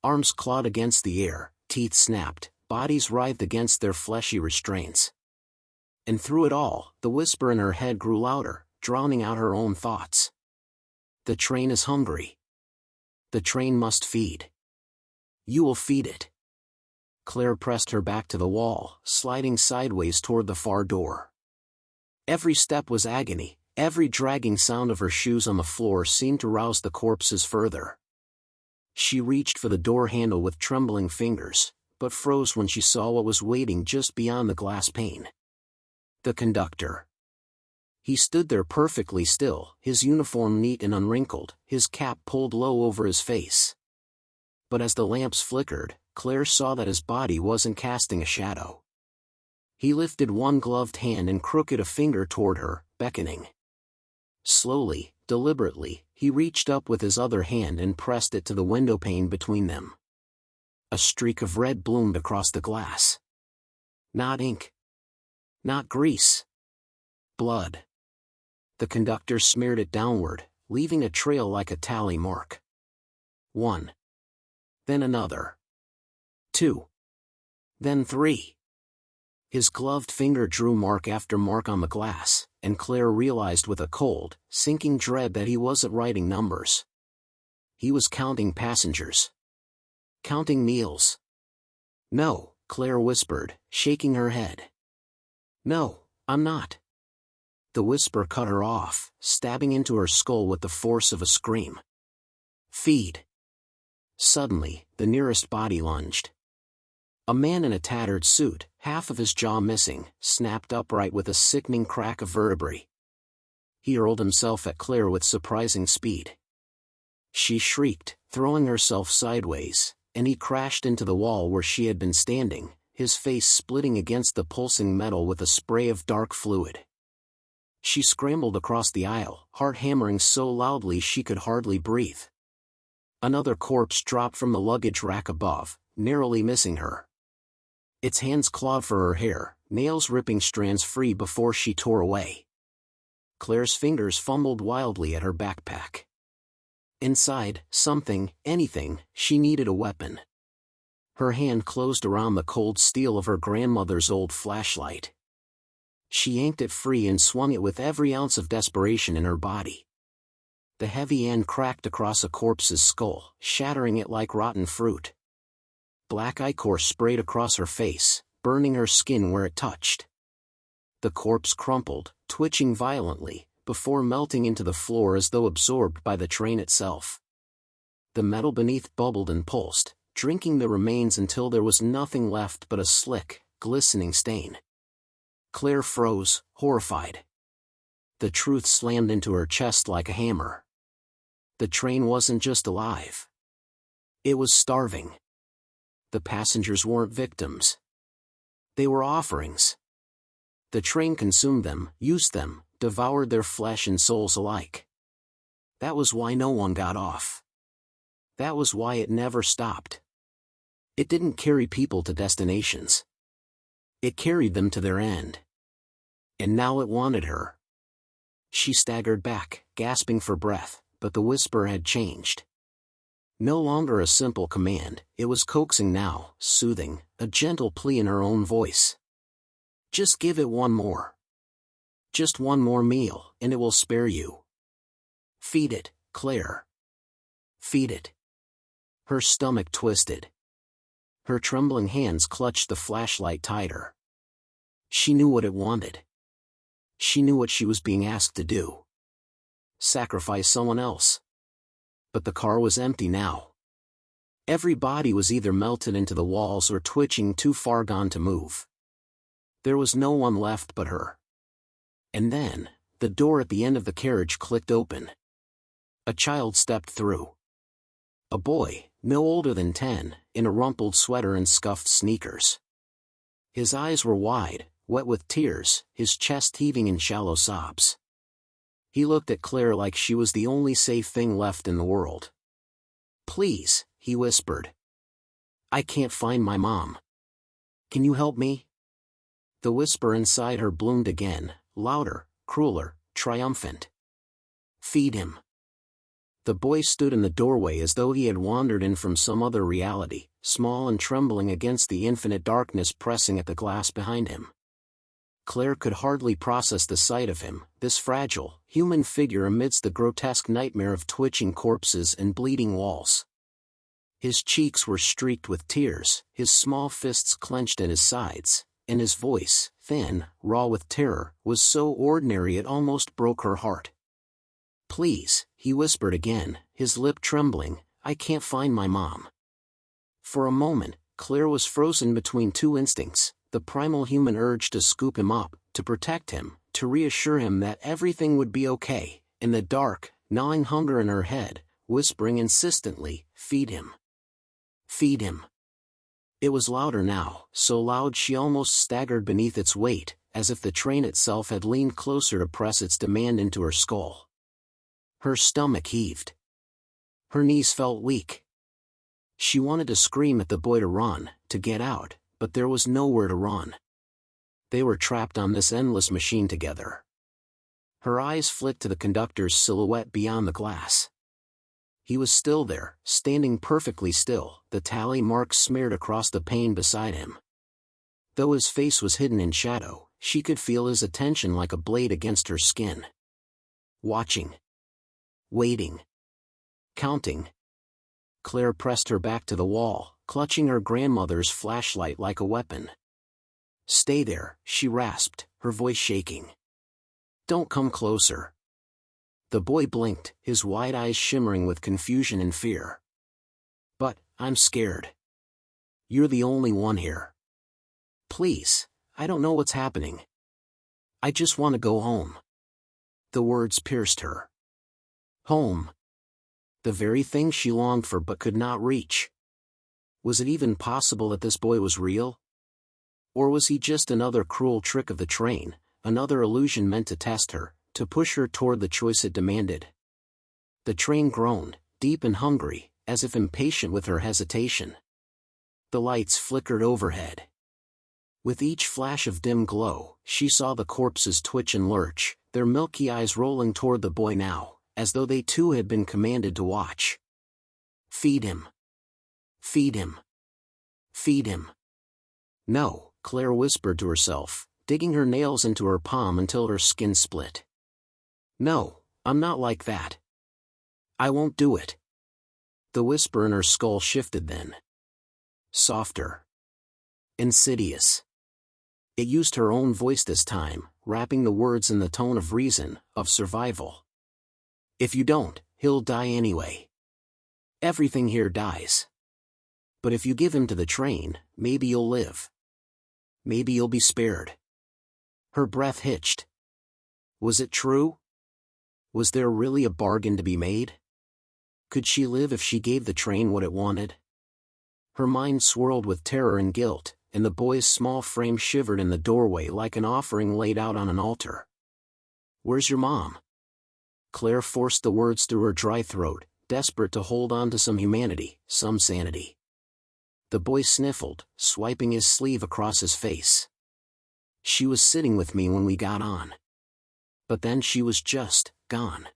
Arms clawed against the air, teeth snapped, bodies writhed against their fleshy restraints. And through it all, the whisper in her head grew louder, drowning out her own thoughts. The train is hungry. The train must feed. You will feed it. Claire pressed her back to the wall, sliding sideways toward the far door. Every step was agony. Every dragging sound of her shoes on the floor seemed to rouse the corpses further. She reached for the door handle with trembling fingers, but froze when she saw what was waiting just beyond the glass pane. The conductor. He stood there perfectly still, his uniform neat and unwrinkled, his cap pulled low over his face. But as the lamps flickered, Claire saw that his body wasn't casting a shadow. He lifted one gloved hand and crooked a finger toward her, beckoning. Slowly, deliberately, he reached up with his other hand and pressed it to the windowpane between them. A streak of red bloomed across the glass. Not ink. Not grease. Blood. The conductor smeared it downward, leaving a trail like a tally mark. 1. Then another. 2. Then 3. His gloved finger drew mark after mark on the glass, and Claire realized with a cold, sinking dread that he wasn't writing numbers. He was counting passengers. Counting meals. "No," Claire whispered, shaking her head. "No, I'm not." The whisper cut her off, stabbing into her skull with the force of a scream. "Feed." Suddenly, the nearest body lunged. A man in a tattered suit, half of his jaw missing, snapped upright with a sickening crack of vertebrae. He hurled himself at Claire with surprising speed. She shrieked, throwing herself sideways, and he crashed into the wall where she had been standing, his face splitting against the pulsing metal with a spray of dark fluid. She scrambled across the aisle, heart hammering so loudly she could hardly breathe. Another corpse dropped from the luggage rack above, narrowly missing her. Its hands clawed for her hair, nails ripping strands free before she tore away. Claire's fingers fumbled wildly at her backpack. Inside, something, anything, she needed a weapon. Her hand closed around the cold steel of her grandmother's old flashlight. She yanked it free and swung it with every ounce of desperation in her body. The heavy end cracked across a corpse's skull, shattering it like rotten fruit. Black ichor sprayed across her face, burning her skin where it touched. The corpse crumpled, twitching violently, before melting into the floor as though absorbed by the train itself. The metal beneath bubbled and pulsed, drinking the remains until there was nothing left but a slick, glistening stain. Claire froze, horrified. The truth slammed into her chest like a hammer. The train wasn't just alive. It was starving. The passengers weren't victims. They were offerings. The train consumed them, used them, devoured their flesh and souls alike. That was why no one got off. That was why it never stopped. It didn't carry people to destinations. It carried them to their end. And now it wanted her. She staggered back, gasping for breath, but the whisper had changed. No longer a simple command, it was coaxing now, soothing, a gentle plea in her own voice. "Just give it one more. Just one more meal, and it will spare you. Feed it, Claire. Feed it." Her stomach twisted. Her trembling hands clutched the flashlight tighter. She knew what it wanted. She knew what she was being asked to do. Sacrifice someone else. But the car was empty now. Every body was either melted into the walls or twitching too far gone to move. There was no one left but her. And then, the door at the end of the carriage clicked open. A child stepped through. A boy, no older than 10, in a rumpled sweater and scuffed sneakers. His eyes were wide, wet with tears, his chest heaving in shallow sobs. He looked at Claire like she was the only safe thing left in the world. "Please," he whispered. "I can't find my mom. Can you help me?" The whisper inside her bloomed again, louder, crueler, triumphant. "Feed him." The boy stood in the doorway as though he had wandered in from some other reality, small and trembling against the infinite darkness pressing at the glass behind him. Claire could hardly process the sight of him, this fragile, human figure amidst the grotesque nightmare of twitching corpses and bleeding walls. His cheeks were streaked with tears, his small fists clenched at his sides, and his voice, thin, raw with terror, was so ordinary it almost broke her heart. "Please," he whispered again, his lip trembling, "I can't find my mom." For a moment, Claire was frozen between two instincts, the primal human urge to scoop him up, to protect him, to reassure him that everything would be okay, and the dark, gnawing hunger in her head, whispering insistently, "Feed him. Feed him." It was louder now, so loud she almost staggered beneath its weight, as if the train itself had leaned closer to press its demand into her skull. Her stomach heaved. Her knees felt weak. She wanted to scream at the boy to run, to get out, but there was nowhere to run. They were trapped on this endless machine together. Her eyes flicked to the conductor's silhouette beyond the glass. He was still there, standing perfectly still, the tally marks smeared across the pane beside him. Though his face was hidden in shadow, she could feel his attention like a blade against her skin. Watching. Waiting. Counting. Claire pressed her back to the wall, clutching her grandmother's flashlight like a weapon. "Stay there," she rasped, her voice shaking. "Don't come closer." The boy blinked, his wide eyes shimmering with confusion and fear. "But, I'm scared. You're the only one here. Please, I don't know what's happening. I just want to go home." The words pierced her. Home. The very thing she longed for but could not reach. Was it even possible that this boy was real? Or was he just another cruel trick of the train, another illusion meant to test her, to push her toward the choice it demanded? The train groaned, deep and hungry, as if impatient with her hesitation. The lights flickered overhead. With each flash of dim glow, she saw the corpses twitch and lurch, their milky eyes rolling toward the boy now, as though they too had been commanded to watch. "Feed him. Feed him. Feed him." "No," Claire whispered to herself, digging her nails into her palm until her skin split. "No, I'm not like that. I won't do it." The whisper in her skull shifted then. Softer. Insidious. It used her own voice this time, wrapping the words in the tone of reason, of survival. "If you don't, he'll die anyway. Everything here dies. But if you give him to the train, maybe you'll live. Maybe you'll be spared." Her breath hitched. Was it true? Was there really a bargain to be made? Could she live if she gave the train what it wanted? Her mind swirled with terror and guilt, and the boy's small frame shivered in the doorway like an offering laid out on an altar. "Where's your mom?" Claire forced the words through her dry throat, desperate to hold on to some humanity, some sanity. The boy sniffled, swiping his sleeve across his face. "She was sitting with me when we got on. But then she was just gone.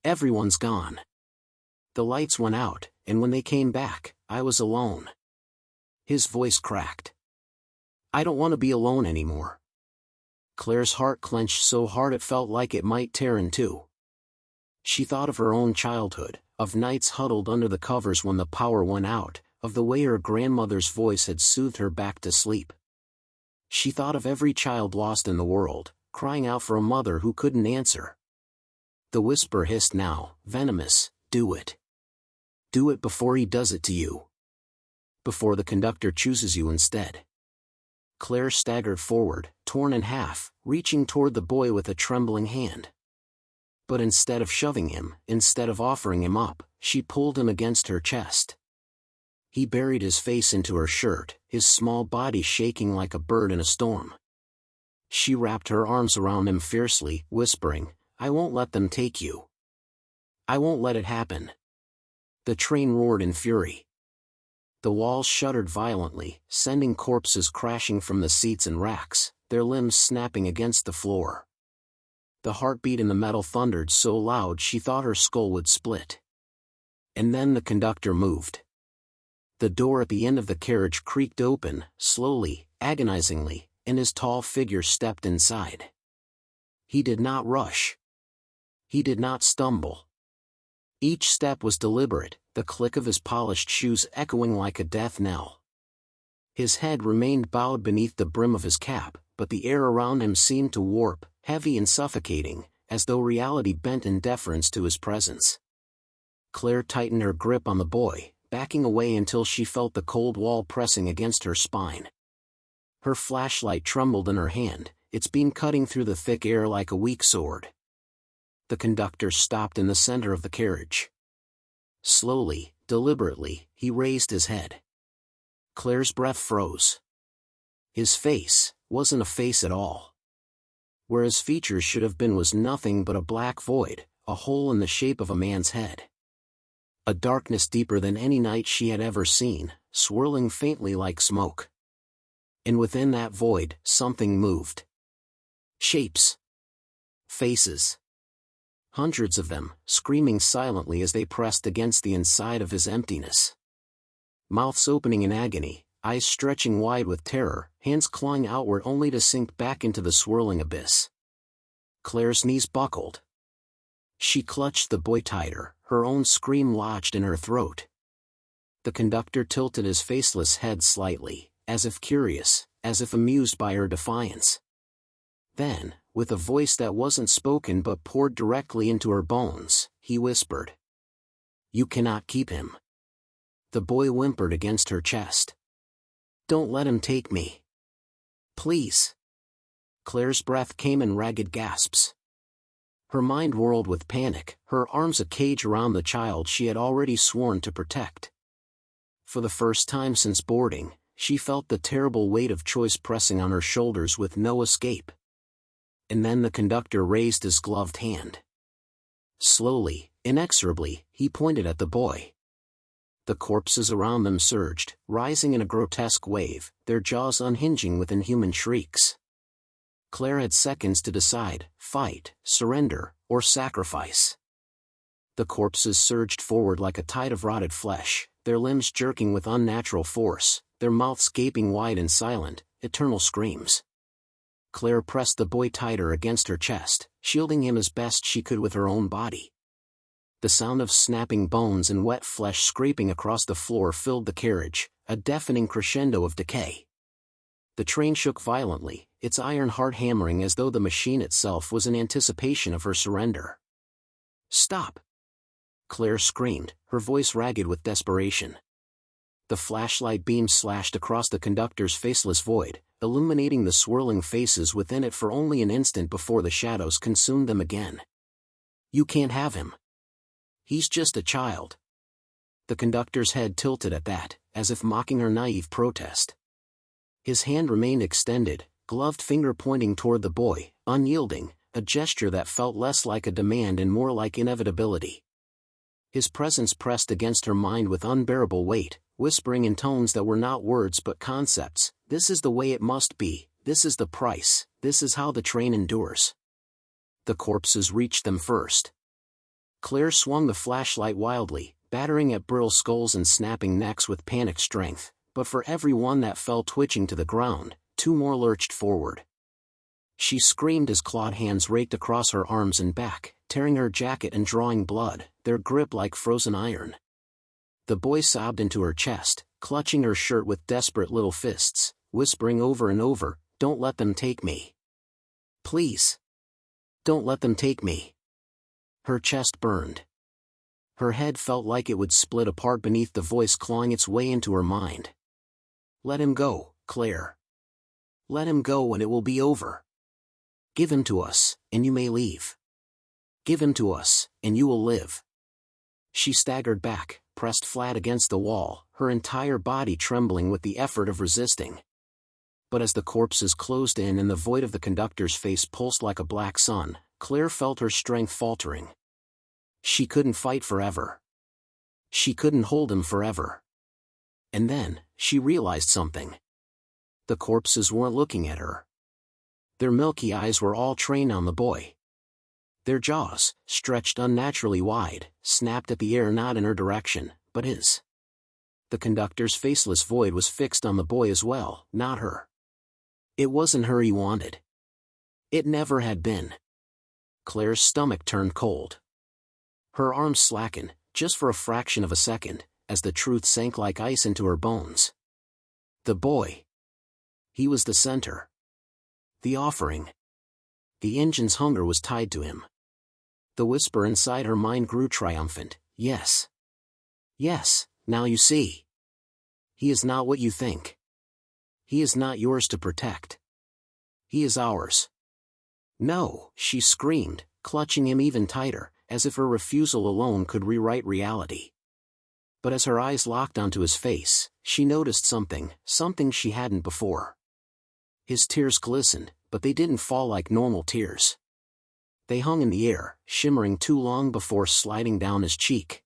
Everyone's gone. The lights went out, and when they came back, I was alone." His voice cracked. "I don't want to be alone anymore." Claire's heart clenched so hard it felt like it might tear in two. She thought of her own childhood, of nights huddled under the covers when the power went out, of the way her grandmother's voice had soothed her back to sleep. She thought of every child lost in the world, crying out for a mother who couldn't answer. The whisper hissed now, venomous, "Do it. Do it before he does it to you. Before the conductor chooses you instead." Claire staggered forward, torn in half, reaching toward the boy with a trembling hand. But instead of shoving him, instead of offering him up, she pulled him against her chest. He buried his face into her shirt, his small body shaking like a bird in a storm. She wrapped her arms around him fiercely, whispering, "I won't let them take you. I won't let it happen." The train roared in fury. The walls shuddered violently, sending corpses crashing from the seats and racks, their limbs snapping against the floor. The heartbeat in the metal thundered so loud she thought her skull would split. And then the conductor moved. The door at the end of the carriage creaked open, slowly, agonizingly, and his tall figure stepped inside. He did not rush. He did not stumble. Each step was deliberate, the click of his polished shoes echoing like a death knell. His head remained bowed beneath the brim of his cap, but the air around him seemed to warp, heavy and suffocating, as though reality bent in deference to his presence. Claire tightened her grip on the boy, backing away until she felt the cold wall pressing against her spine. Her flashlight trembled in her hand, its beam cutting through the thick air like a weak sword. The conductor stopped in the center of the carriage. Slowly, deliberately, he raised his head. Claire's breath froze. His face wasn't a face at all. Where his features should have been was nothing but a black void, a hole in the shape of a man's head. A darkness deeper than any night she had ever seen, swirling faintly like smoke. And within that void, something moved. Shapes. Faces. hundreds of them, screaming silently as they pressed against the inside of his emptiness. Mouths opening in agony, eyes stretching wide with terror, hands clawing outward only to sink back into the swirling abyss. Claire's knees buckled. She clutched the boy tighter, her own scream lodged in her throat. The conductor tilted his faceless head slightly, as if curious, as if amused by her defiance. Then, with a voice that wasn't spoken but poured directly into her bones, he whispered, "You cannot keep him." The boy whimpered against her chest. "Don't let him take me. Please." Claire's breath came in ragged gasps. Her mind whirled with panic, her arms a cage around the child she had already sworn to protect. For the first time since boarding, she felt the terrible weight of choice pressing on her shoulders with no escape. And then the conductor raised his gloved hand. Slowly, inexorably, he pointed at the boy. The corpses around them surged, rising in a grotesque wave, their jaws unhinging with inhuman shrieks. Claire had seconds to decide: fight, surrender, or sacrifice. The corpses surged forward like a tide of rotted flesh, their limbs jerking with unnatural force, their mouths gaping wide in silent, eternal screams. Claire pressed the boy tighter against her chest, shielding him as best she could with her own body. The sound of snapping bones and wet flesh scraping across the floor filled the carriage, a deafening crescendo of decay. The train shook violently, its iron heart hammering as though the machine itself was in anticipation of her surrender. "Stop!" Claire screamed, her voice ragged with desperation. The flashlight beam slashed across the conductor's faceless void, illuminating the swirling faces within it for only an instant before the shadows consumed them again. "You can't have him. He's just a child." The conductor's head tilted at that, as if mocking her naive protest. His hand remained extended, gloved finger pointing toward the boy, unyielding, a gesture that felt less like a demand and more like inevitability. His presence pressed against her mind with unbearable weight, whispering in tones that were not words but concepts: "This is the way it must be, this is the price, this is how the train endures." The corpses reached them first. Claire swung the flashlight wildly, battering at brittle skulls and snapping necks with panicked strength, but for every one that fell twitching to the ground, two more lurched forward. She screamed as clawed hands raked across her arms and back, tearing her jacket and drawing blood, their grip like frozen iron. The boy sobbed into her chest, clutching her shirt with desperate little fists, whispering over and over, "Don't let them take me. Please. Don't let them take me." Her chest burned. Her head felt like it would split apart beneath the voice clawing its way into her mind. "Let him go, Claire. Let him go and it will be over. Give him to us, and you may leave. Give him to us, and you will live." She staggered back, pressed flat against the wall, her entire body trembling with the effort of resisting. But as the corpses closed in and the void of the conductor's face pulsed like a black sun, Claire felt her strength faltering. She couldn't fight forever. She couldn't hold him forever. And then, she realized something. The corpses weren't looking at her. Their milky eyes were all trained on the boy. Their jaws, stretched unnaturally wide, snapped at the air not in her direction, but his. The conductor's faceless void was fixed on the boy as well, not her. It wasn't her he wanted. It never had been. Claire's stomach turned cold. Her arms slackened, just for a fraction of a second, as the truth sank like ice into her bones. The boy. He was the center. The offering. The engine's hunger was tied to him. The whisper inside her mind grew triumphant. "Yes. Yes, now you see. He is not what you think. He is not yours to protect. He is ours." "No," she screamed, clutching him even tighter, as if her refusal alone could rewrite reality. But as her eyes locked onto his face, she noticed something she hadn't before. His tears glistened, but they didn't fall like normal tears. They hung in the air, shimmering too long before sliding down his cheek.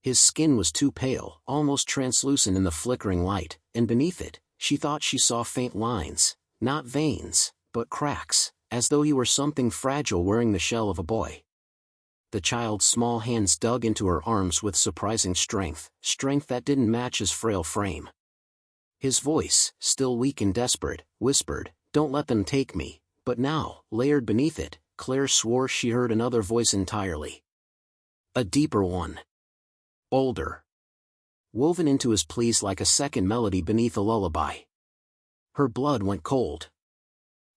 His skin was too pale, almost translucent in the flickering light, and beneath it, she thought she saw faint lines, not veins, but cracks, as though he were something fragile wearing the shell of a boy. The child's small hands dug into her arms with surprising strength that didn't match his frail frame. His voice, still weak and desperate, whispered, "Don't let them take me," but now, layered beneath it, Claire swore she heard another voice entirely. A deeper one. Older. Woven into his pleas like a second melody beneath a lullaby. Her blood went cold.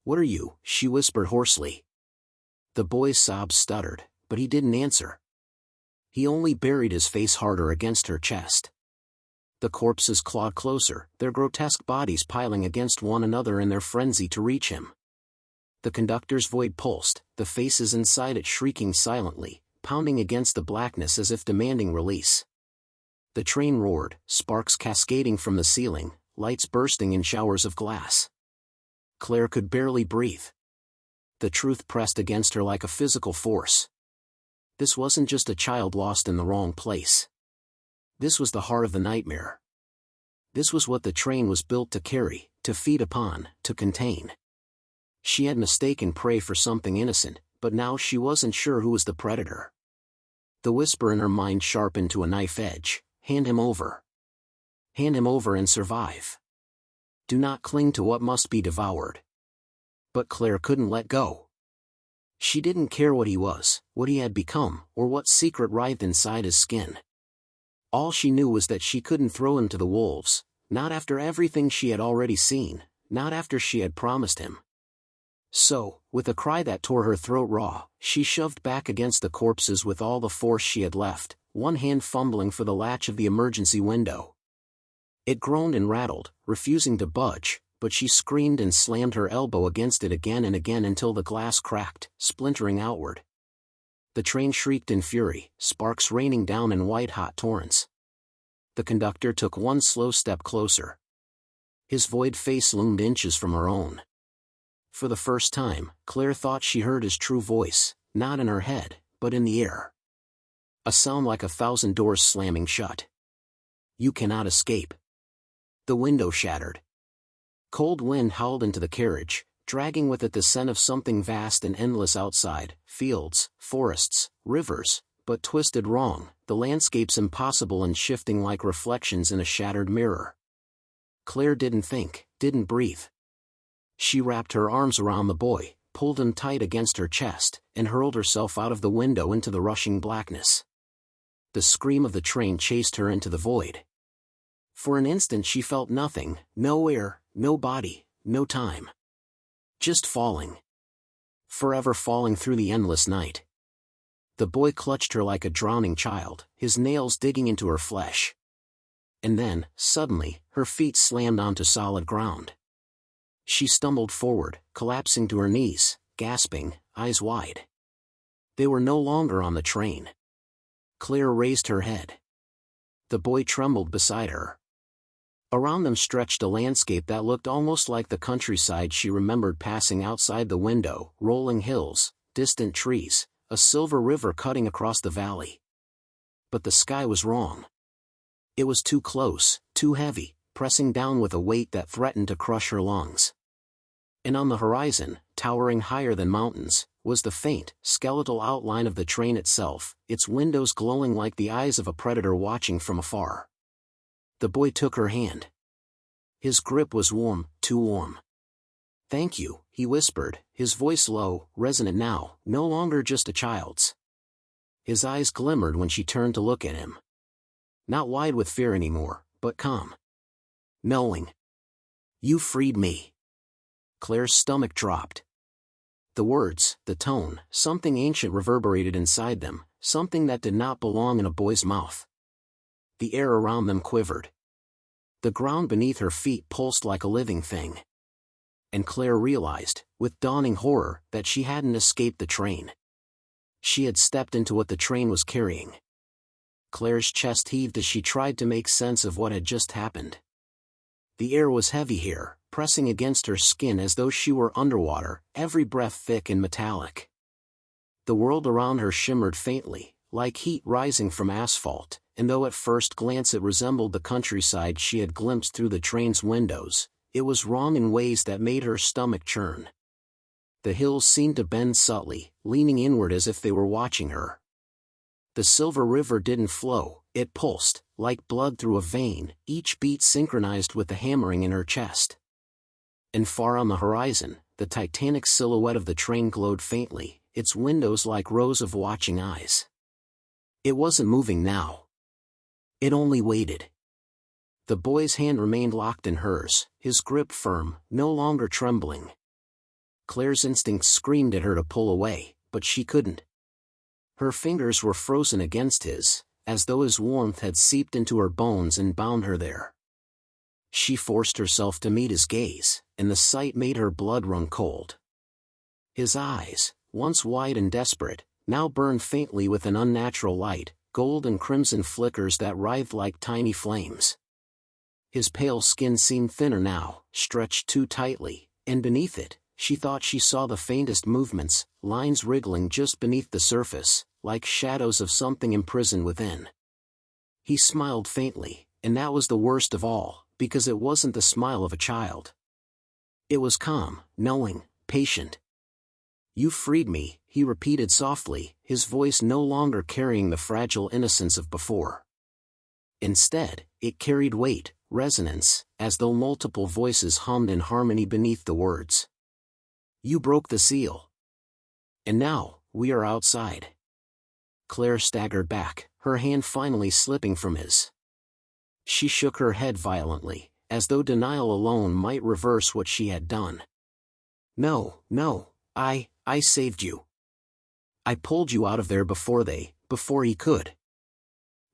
"What are you?" she whispered hoarsely. The boy's sobs stuttered, but he didn't answer. He only buried his face harder against her chest. The corpses clawed closer, their grotesque bodies piling against one another in their frenzy to reach him. The conductor's void pulsed, the faces inside it shrieking silently, pounding against the blackness as if demanding release. The train roared, sparks cascading from the ceiling, lights bursting in showers of glass. Claire could barely breathe. The truth pressed against her like a physical force. This wasn't just a child lost in the wrong place. This was the heart of the nightmare. This was what the train was built to carry, to feed upon, to contain. She had mistaken prey for something innocent, but now she wasn't sure who was the predator. The whisper in her mind sharpened to a knife edge. Hand him over. Hand him over and survive. Do not cling to what must be devoured. But Claire couldn't let go. She didn't care what he was, what he had become, or what secret writhed inside his skin. All she knew was that she couldn't throw him to the wolves, not after everything she had already seen, not after she had promised him. So, with a cry that tore her throat raw, she shoved back against the corpses with all the force she had left, one hand fumbling for the latch of the emergency window. It groaned and rattled, refusing to budge, but she screamed and slammed her elbow against it again and again until the glass cracked, splintering outward. The train shrieked in fury, sparks raining down in white-hot torrents. The conductor took one slow step closer. His void face loomed inches from her own. For the first time, Claire thought she heard his true voice, not in her head, but in the air. A sound like 1,000 doors slamming shut. "You cannot escape." The window shattered. Cold wind howled into the carriage, dragging with it the scent of something vast and endless outside, fields, forests, rivers, but twisted wrong, the landscapes impossible and shifting like reflections in a shattered mirror. Claire didn't think, didn't breathe. She wrapped her arms around the boy, pulled him tight against her chest, and hurled herself out of the window into the rushing blackness. The scream of the train chased her into the void. For an instant she felt nothing, no air, no body, no time. Just falling. Forever falling through the endless night. The boy clutched her like a drowning child, his nails digging into her flesh. And then, suddenly, her feet slammed onto solid ground. She stumbled forward, collapsing to her knees, gasping, eyes wide. They were no longer on the train. Claire raised her head. The boy trembled beside her. Around them stretched a landscape that looked almost like the countryside she remembered passing outside the window, rolling hills, distant trees, a silver river cutting across the valley. But the sky was wrong. It was too close, too heavy, pressing down with a weight that threatened to crush her lungs. And on the horizon, towering higher than mountains, was the faint, skeletal outline of the train itself, its windows glowing like the eyes of a predator watching from afar. The boy took her hand. His grip was warm, too warm. "Thank you," he whispered, his voice low, resonant now, no longer just a child's. His eyes glimmered when she turned to look at him. Not wide with fear anymore, but calm. Knowing. "You freed me." Claire's stomach dropped. The words, the tone, something ancient reverberated inside them, something that did not belong in a boy's mouth. The air around them quivered. The ground beneath her feet pulsed like a living thing. And Claire realized, with dawning horror, that she hadn't escaped the train. She had stepped into what the train was carrying. Claire's chest heaved as she tried to make sense of what had just happened. The air was heavy here, pressing against her skin as though she were underwater, every breath thick and metallic. The world around her shimmered faintly, like heat rising from asphalt, and though at first glance it resembled the countryside she had glimpsed through the train's windows, it was wrong in ways that made her stomach churn. The hills seemed to bend subtly, leaning inward as if they were watching her. The silver river didn't flow, it pulsed, like blood through a vein, each beat synchronized with the hammering in her chest. And far on the horizon, the titanic silhouette of the train glowed faintly, its windows like rows of watching eyes. It wasn't moving now. It only waited. The boy's hand remained locked in hers, his grip firm, no longer trembling. Claire's instincts screamed at her to pull away, but she couldn't. Her fingers were frozen against his, as though his warmth had seeped into her bones and bound her there. She forced herself to meet his gaze, and the sight made her blood run cold. His eyes, once wide and desperate, now burned faintly with an unnatural light, gold and crimson flickers that writhed like tiny flames. His pale skin seemed thinner now, stretched too tightly, and beneath it, she thought she saw the faintest movements, lines wriggling just beneath the surface, like shadows of something imprisoned within. He smiled faintly, and that was the worst of all, because it wasn't the smile of a child. It was calm, knowing, patient. "You freed me," he repeated softly, his voice no longer carrying the fragile innocence of before. Instead, it carried weight, resonance, as though multiple voices hummed in harmony beneath the words. "You broke the seal. And now, we are outside." Claire staggered back, her hand finally slipping from his. She shook her head violently, as though denial alone might reverse what she had done. "No, no, I saved you. I pulled you out of there before he could."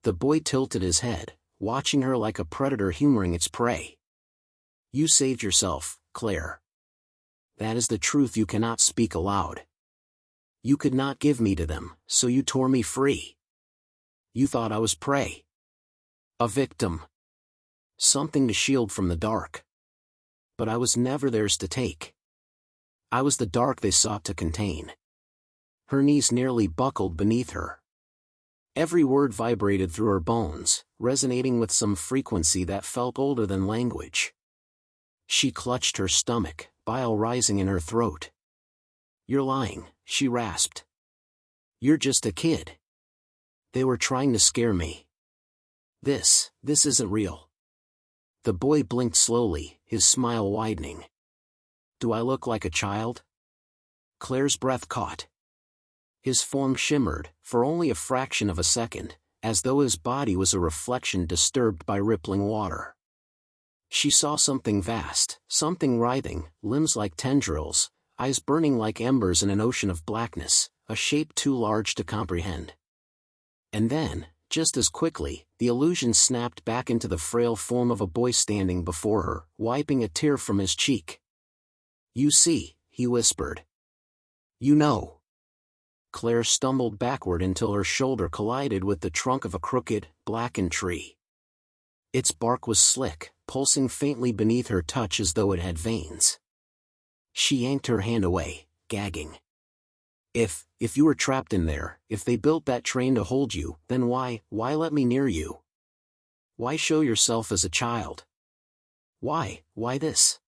The boy tilted his head, watching her like a predator humoring its prey. "You saved yourself, Claire. That is the truth you cannot speak aloud. You could not give me to them, so you tore me free. You thought I was prey. A victim. Something to shield from the dark. But I was never theirs to take. I was the dark they sought to contain." Her knees nearly buckled beneath her. Every word vibrated through her bones, resonating with some frequency that felt older than language. She clutched her stomach, bile rising in her throat. "You're lying," she rasped. "You're just a kid. They were trying to scare me. This isn't real." The boy blinked slowly, his smile widening. "Do I look like a child?" Claire's breath caught. His form shimmered, for only a fraction of a second, as though his body was a reflection disturbed by rippling water. She saw something vast, something writhing, limbs like tendrils, eyes burning like embers in an ocean of blackness, a shape too large to comprehend. And then, just as quickly, the illusion snapped back into the frail form of a boy standing before her, wiping a tear from his cheek. "You see," he whispered. "You know." Claire stumbled backward until her shoulder collided with the trunk of a crooked, blackened tree. Its bark was slick, pulsing faintly beneath her touch as though it had veins. She yanked her hand away, gagging. If you were trapped in there, if they built that train to hold you, then why let me near you? Why show yourself as a child? Why this?"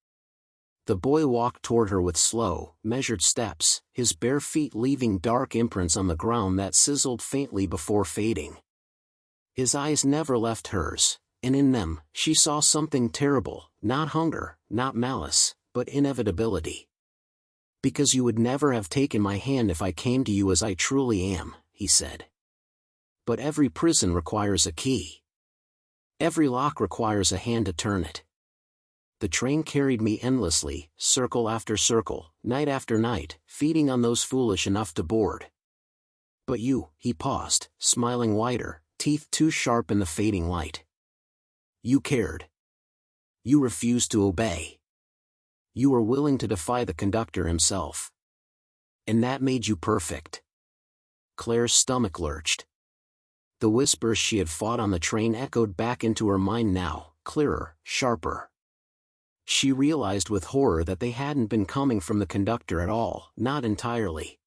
The boy walked toward her with slow, measured steps, his bare feet leaving dark imprints on the ground that sizzled faintly before fading. His eyes never left hers, and in them, she saw something terrible, not hunger, not malice, but inevitability. "Because you would never have taken my hand if I came to you as I truly am," he said. "But every prison requires a key. Every lock requires a hand to turn it. The train carried me endlessly, circle after circle, night after night, feeding on those foolish enough to board. But you," he paused, smiling wider, teeth too sharp in the fading light. "You cared. You refused to obey. You were willing to defy the conductor himself. And that made you perfect." Claire's stomach lurched. The whispers she had fought on the train echoed back into her mind now, clearer, sharper. She realized with horror that they hadn't been coming from the conductor at all, not entirely.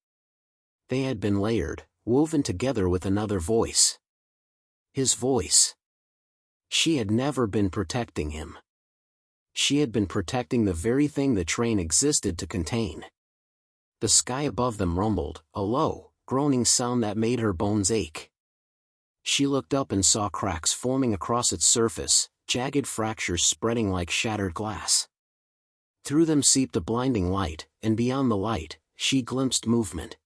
They had been layered, woven together with another voice. His voice. She had never been protecting him. She had been protecting the very thing the train existed to contain. The sky above them rumbled, a low, groaning sound that made her bones ache. She looked up and saw cracks forming across its surface, jagged fractures spreading like shattered glass. Through them seeped a blinding light, and beyond the light, she glimpsed movement.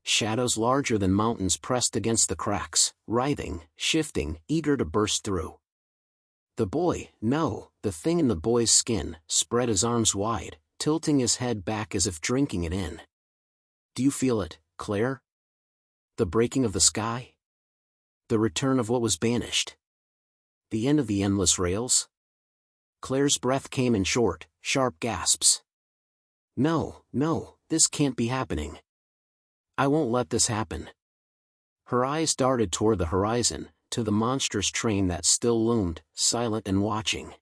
Shadows larger than mountains pressed against the cracks, writhing, shifting, eager to burst through. The thing in the boy's skin, spread his arms wide, tilting his head back as if drinking it in. "Do you feel it, Claire? The breaking of the sky? The return of what was banished? The end of the endless rails?" Claire's breath came in short, sharp gasps. No, this can't be happening. I won't let this happen." Her eyes darted toward the horizon, to the monstrous train that still loomed, silent and watching.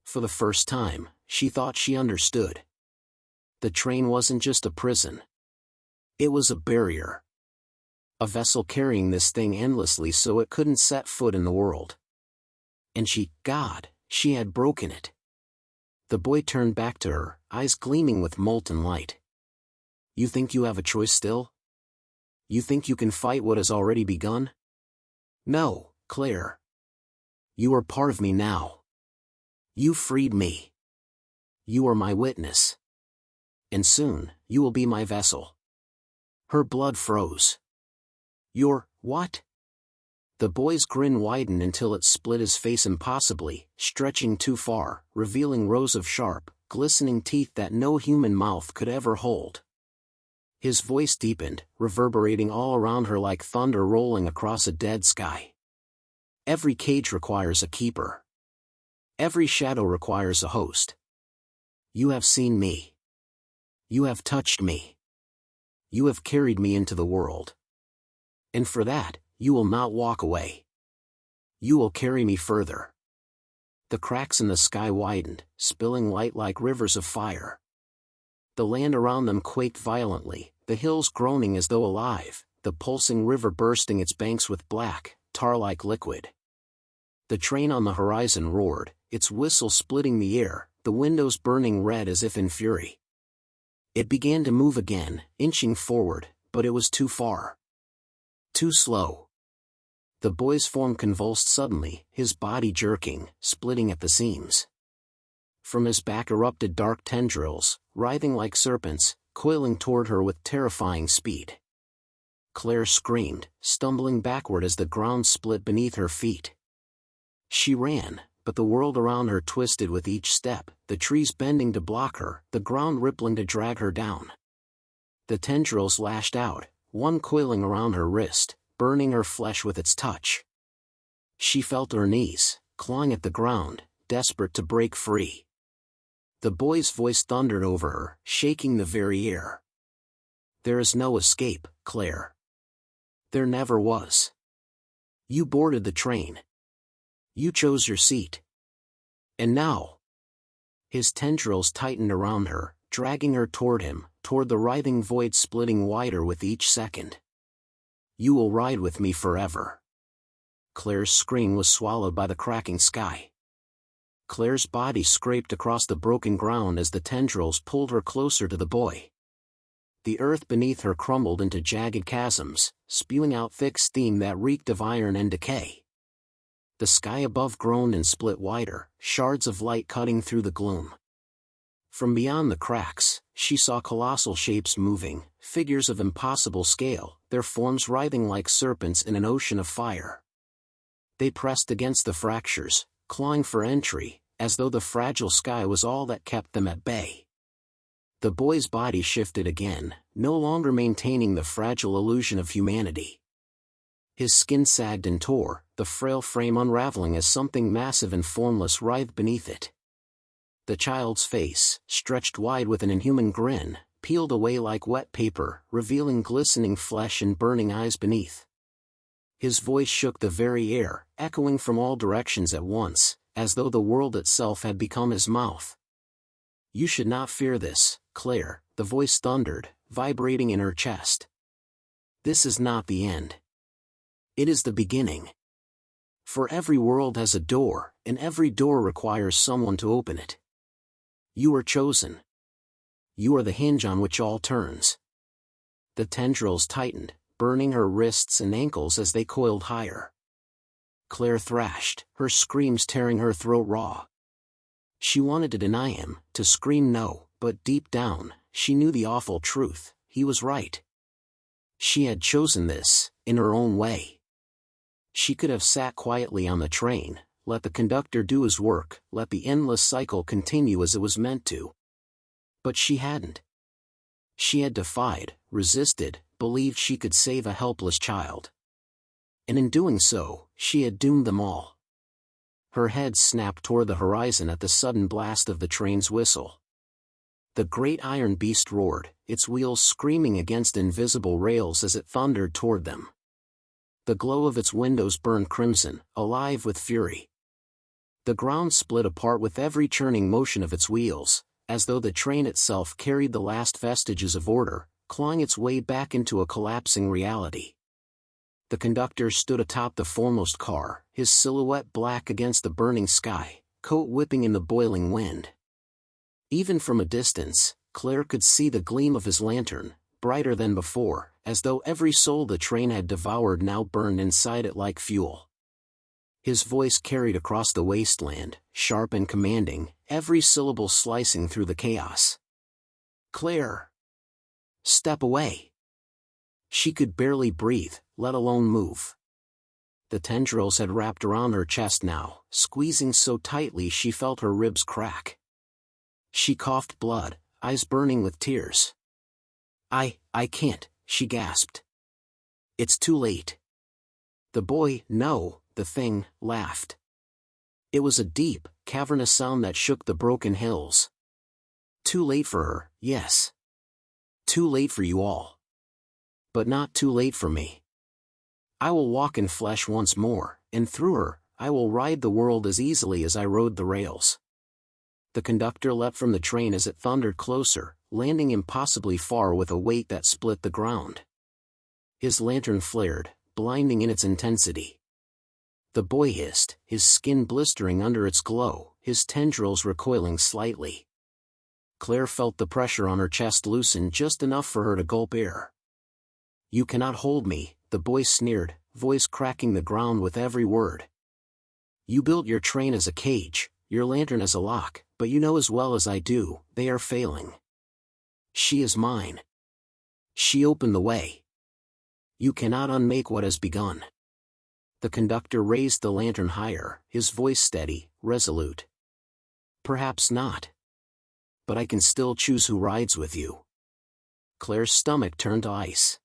For the first time, she thought she understood. The train wasn't just a prison. It was a barrier. A vessel carrying this thing endlessly so it couldn't set foot in the world. And she had broken it. The boy turned back to her, eyes gleaming with molten light. "You think you have a choice still? You think you can fight what has already begun?" "No, Claire. You are part of me now. You freed me. You are my witness. And soon, you will be my vessel." Her blood froze. "You're, what?" The boy's grin widened until it split his face impossibly, stretching too far, revealing rows of sharp, glistening teeth that no human mouth could ever hold. His voice deepened, reverberating all around her like thunder rolling across a dead sky. "Every cage requires a keeper. Every shadow requires a host. You have seen me. You have touched me. You have carried me into the world. And for that, you will not walk away. You will carry me further." The cracks in the sky widened, spilling light like rivers of fire. The land around them quaked violently, the hills groaning as though alive, the pulsing river bursting its banks with black, tar-like liquid. The train on the horizon roared, its whistle splitting the air, the windows burning red as if in fury. It began to move again, inching forward, but it was too far. Too slow. The boy's form convulsed suddenly, his body jerking, splitting at the seams. From his back erupted dark tendrils, writhing like serpents, coiling toward her with terrifying speed. Claire screamed, stumbling backward as the ground split beneath her feet. She ran, but the world around her twisted with each step, the trees bending to block her, the ground rippling to drag her down. The tendrils lashed out, one coiling around her wrist, burning her flesh with its touch. She felt her knees, clawing at the ground, desperate to break free. The boy's voice thundered over her, shaking the very air. "There is no escape, Claire. There never was. You boarded the train. You chose your seat. And now..." His tendrils tightened around her, dragging her toward him, toward the writhing void splitting wider with each second. "You will ride with me forever." Claire's scream was swallowed by the cracking sky. Claire's body scraped across the broken ground as the tendrils pulled her closer to the boy. The earth beneath her crumbled into jagged chasms, spewing out thick steam that reeked of iron and decay. The sky above groaned and split wider, shards of light cutting through the gloom. From beyond the cracks, she saw colossal shapes moving, figures of impossible scale, their forms writhing like serpents in an ocean of fire. They pressed against the fractures, clawing for entry, as though the fragile sky was all that kept them at bay. The boy's body shifted again, no longer maintaining the fragile illusion of humanity. His skin sagged and tore, the frail frame unraveling as something massive and formless writhed beneath it. The child's face, stretched wide with an inhuman grin, peeled away like wet paper, revealing glistening flesh and burning eyes beneath. His voice shook the very air, echoing from all directions at once, as though the world itself had become his mouth. "You should not fear this, Claire," the voice thundered, vibrating in her chest. "This is not the end. It is the beginning. For every world has a door, and every door requires someone to open it. You are chosen. You are the hinge on which all turns." The tendrils tightened, burning her wrists and ankles as they coiled higher. Claire thrashed, her screams tearing her throat raw. She wanted to deny him, to scream no, but deep down, she knew the awful truth: he was right. She had chosen this, in her own way. She could have sat quietly on the train, let the conductor do his work, let the endless cycle continue as it was meant to. But she hadn't. She had defied, resisted, believed she could save a helpless child. And in doing so, she had doomed them all. Her head snapped toward the horizon at the sudden blast of the train's whistle. The great iron beast roared, its wheels screaming against invisible rails as it thundered toward them. The glow of its windows burned crimson, alive with fury. The ground split apart with every churning motion of its wheels, as though the train itself carried the last vestiges of order, clawing its way back into a collapsing reality. The conductor stood atop the foremost car, his silhouette black against the burning sky, coat whipping in the boiling wind. Even from a distance, Claire could see the gleam of his lantern, brighter than before, as though every soul the train had devoured now burned inside it like fuel. His voice carried across the wasteland, sharp and commanding, every syllable slicing through the chaos. "Claire! Step away!" She could barely breathe, let alone move. The tendrils had wrapped around her chest now, squeezing so tightly she felt her ribs crack. She coughed blood, eyes burning with tears. I can't," she gasped. "It's too late." The boy, no, the thing, laughed. It was a deep, cavernous sound that shook the broken hills. Too late for her, yes. Too late for you all. But not too late for me. I will walk in flesh once more, and through her, I will ride the world as easily as I rode the rails. The conductor leapt from the train as it thundered closer, landing impossibly far with a weight that split the ground. His lantern flared, blinding in its intensity. The boy hissed, his skin blistering under its glow, his tendrils recoiling slightly. Claire felt the pressure on her chest loosen just enough for her to gulp air. "You cannot hold me," the boy sneered, voice cracking the ground with every word. "You built your train as a cage, your lantern as a lock, but you know as well as I do, they are failing. She is mine. She opened the way. You cannot unmake what has begun." The conductor raised the lantern higher, his voice steady, resolute. "Perhaps not. But I can still choose who rides with you." Claire's stomach turned to ice.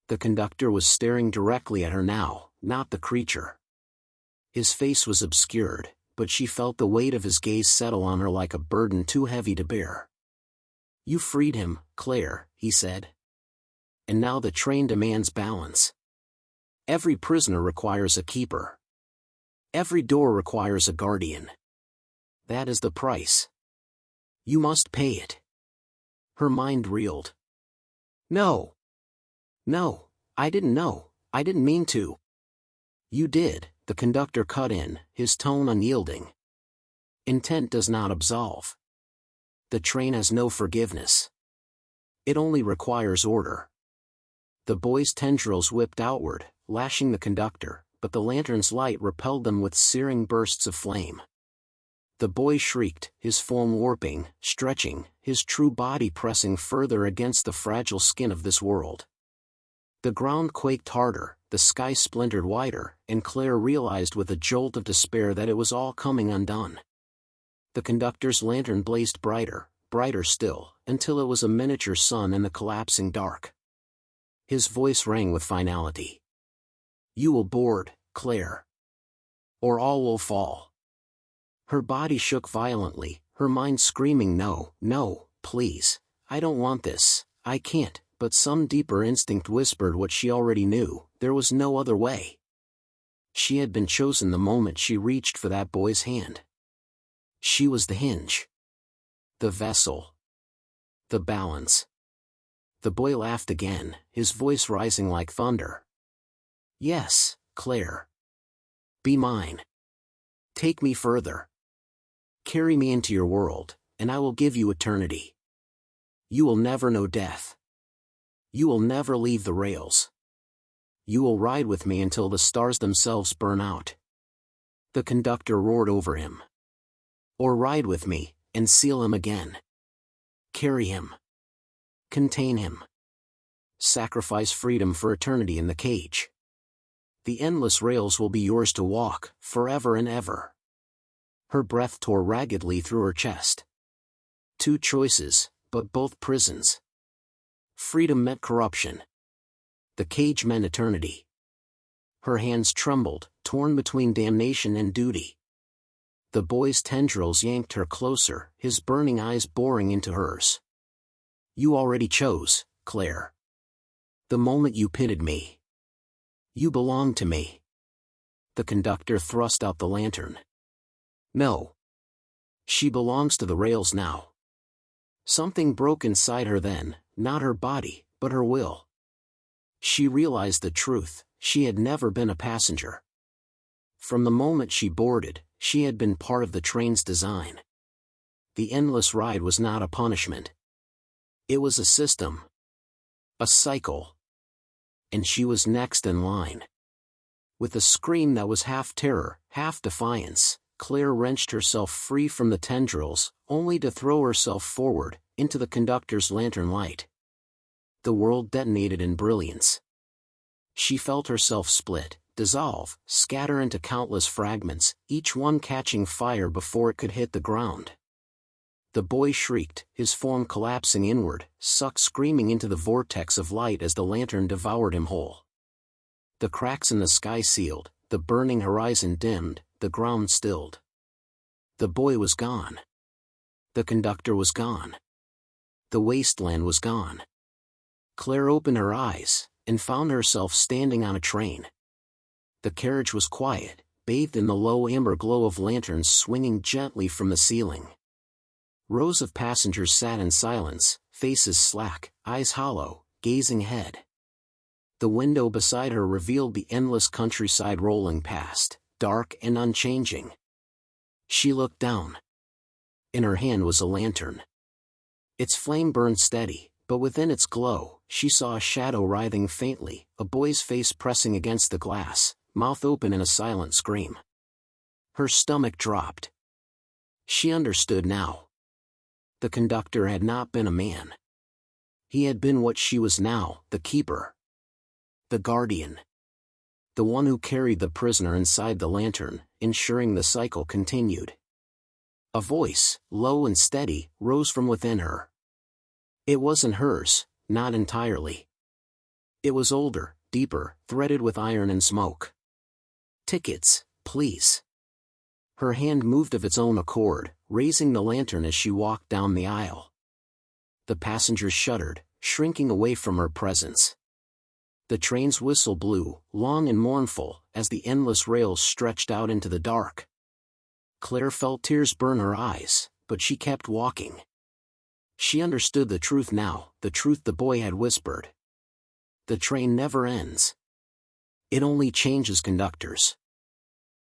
The conductor was staring directly at her now, not the creature. His face was obscured, but she felt the weight of his gaze settle on her like a burden too heavy to bear. "You freed him, Claire," he said. "And now the train demands balance. Every prisoner requires a keeper. Every door requires a guardian. That is the price. You must pay it." Her mind reeled. "No. No, I didn't know, I didn't mean to." "You did," the conductor cut in, his tone unyielding. "Intent does not absolve. The train has no forgiveness. It only requires order." The boy's tendrils whipped outward, lashing the conductor, but the lantern's light repelled them with searing bursts of flame. The boy shrieked, his form warping, stretching, his true body pressing further against the fragile skin of this world. The ground quaked harder, the sky splintered wider, and Claire realized with a jolt of despair that it was all coming undone. The conductor's lantern blazed brighter, brighter still, until it was a miniature sun in the collapsing dark. His voice rang with finality. "You will board, Claire. Or all will fall." Her body shook violently, her mind screaming, "No, no, please, I don't want this, I can't," but some deeper instinct whispered what she already knew: there was no other way. She had been chosen the moment she reached for that boy's hand. She was the hinge. The vessel. The balance. The boy laughed again, his voice rising like thunder. "Yes, Claire. Be mine. Take me further. Carry me into your world, and I will give you eternity. You will never know death. You will never leave the rails." You will ride with me until the stars themselves burn out. The conductor roared over him. Or ride with me, and seal him again. Carry him. Contain him. Sacrifice freedom for eternity in the cage. The endless rails will be yours to walk, forever and ever. Her breath tore raggedly through her chest. Two choices, but both prisons. Freedom meant corruption. The cage meant eternity. Her hands trembled, torn between damnation and duty. The boy's tendrils yanked her closer, his burning eyes boring into hers. You already chose, Claire. The moment you pitted me. You belong to me. The conductor thrust out the lantern. No. She belongs to the rails now. Something broke inside her then, not her body, but her will. She realized the truth, she had never been a passenger. From the moment she boarded, she had been part of the train's design. The endless ride was not a punishment. It was a system. A cycle. And she was next in line. With a scream that was half terror, half defiance, Claire wrenched herself free from the tendrils, only to throw herself forward, into the conductor's lantern light. The world detonated in brilliance. She felt herself split, dissolve, scatter into countless fragments, each one catching fire before it could hit the ground. The boy shrieked, his form collapsing inward, sucked screaming into the vortex of light as the lantern devoured him whole. The cracks in the sky sealed, the burning horizon dimmed, the ground stilled. The boy was gone. The conductor was gone. The wasteland was gone. Claire opened her eyes, and found herself standing on a train. The carriage was quiet, bathed in the low amber glow of lanterns swinging gently from the ceiling. Rows of passengers sat in silence, faces slack, eyes hollow, gazing ahead. The window beside her revealed the endless countryside rolling past, dark and unchanging. She looked down. In her hand was a lantern. Its flame burned steady, but within its glow, she saw a shadow writhing faintly, a boy's face pressing against the glass, mouth open in a silent scream. Her stomach dropped. She understood now. The conductor had not been a man. He had been what she was now, the keeper. The guardian. The one who carried the prisoner inside the lantern, ensuring the cycle continued. A voice, low and steady, rose from within her. It wasn't hers, not entirely. It was older, deeper, threaded with iron and smoke. Tickets, please. Her hand moved of its own accord, raising the lantern as she walked down the aisle. The passengers shuddered, shrinking away from her presence. The train's whistle blew, long and mournful, as the endless rails stretched out into the dark. Claire felt tears burn her eyes, but she kept walking. She understood the truth now, the truth the boy had whispered. The train never ends. It only changes conductors.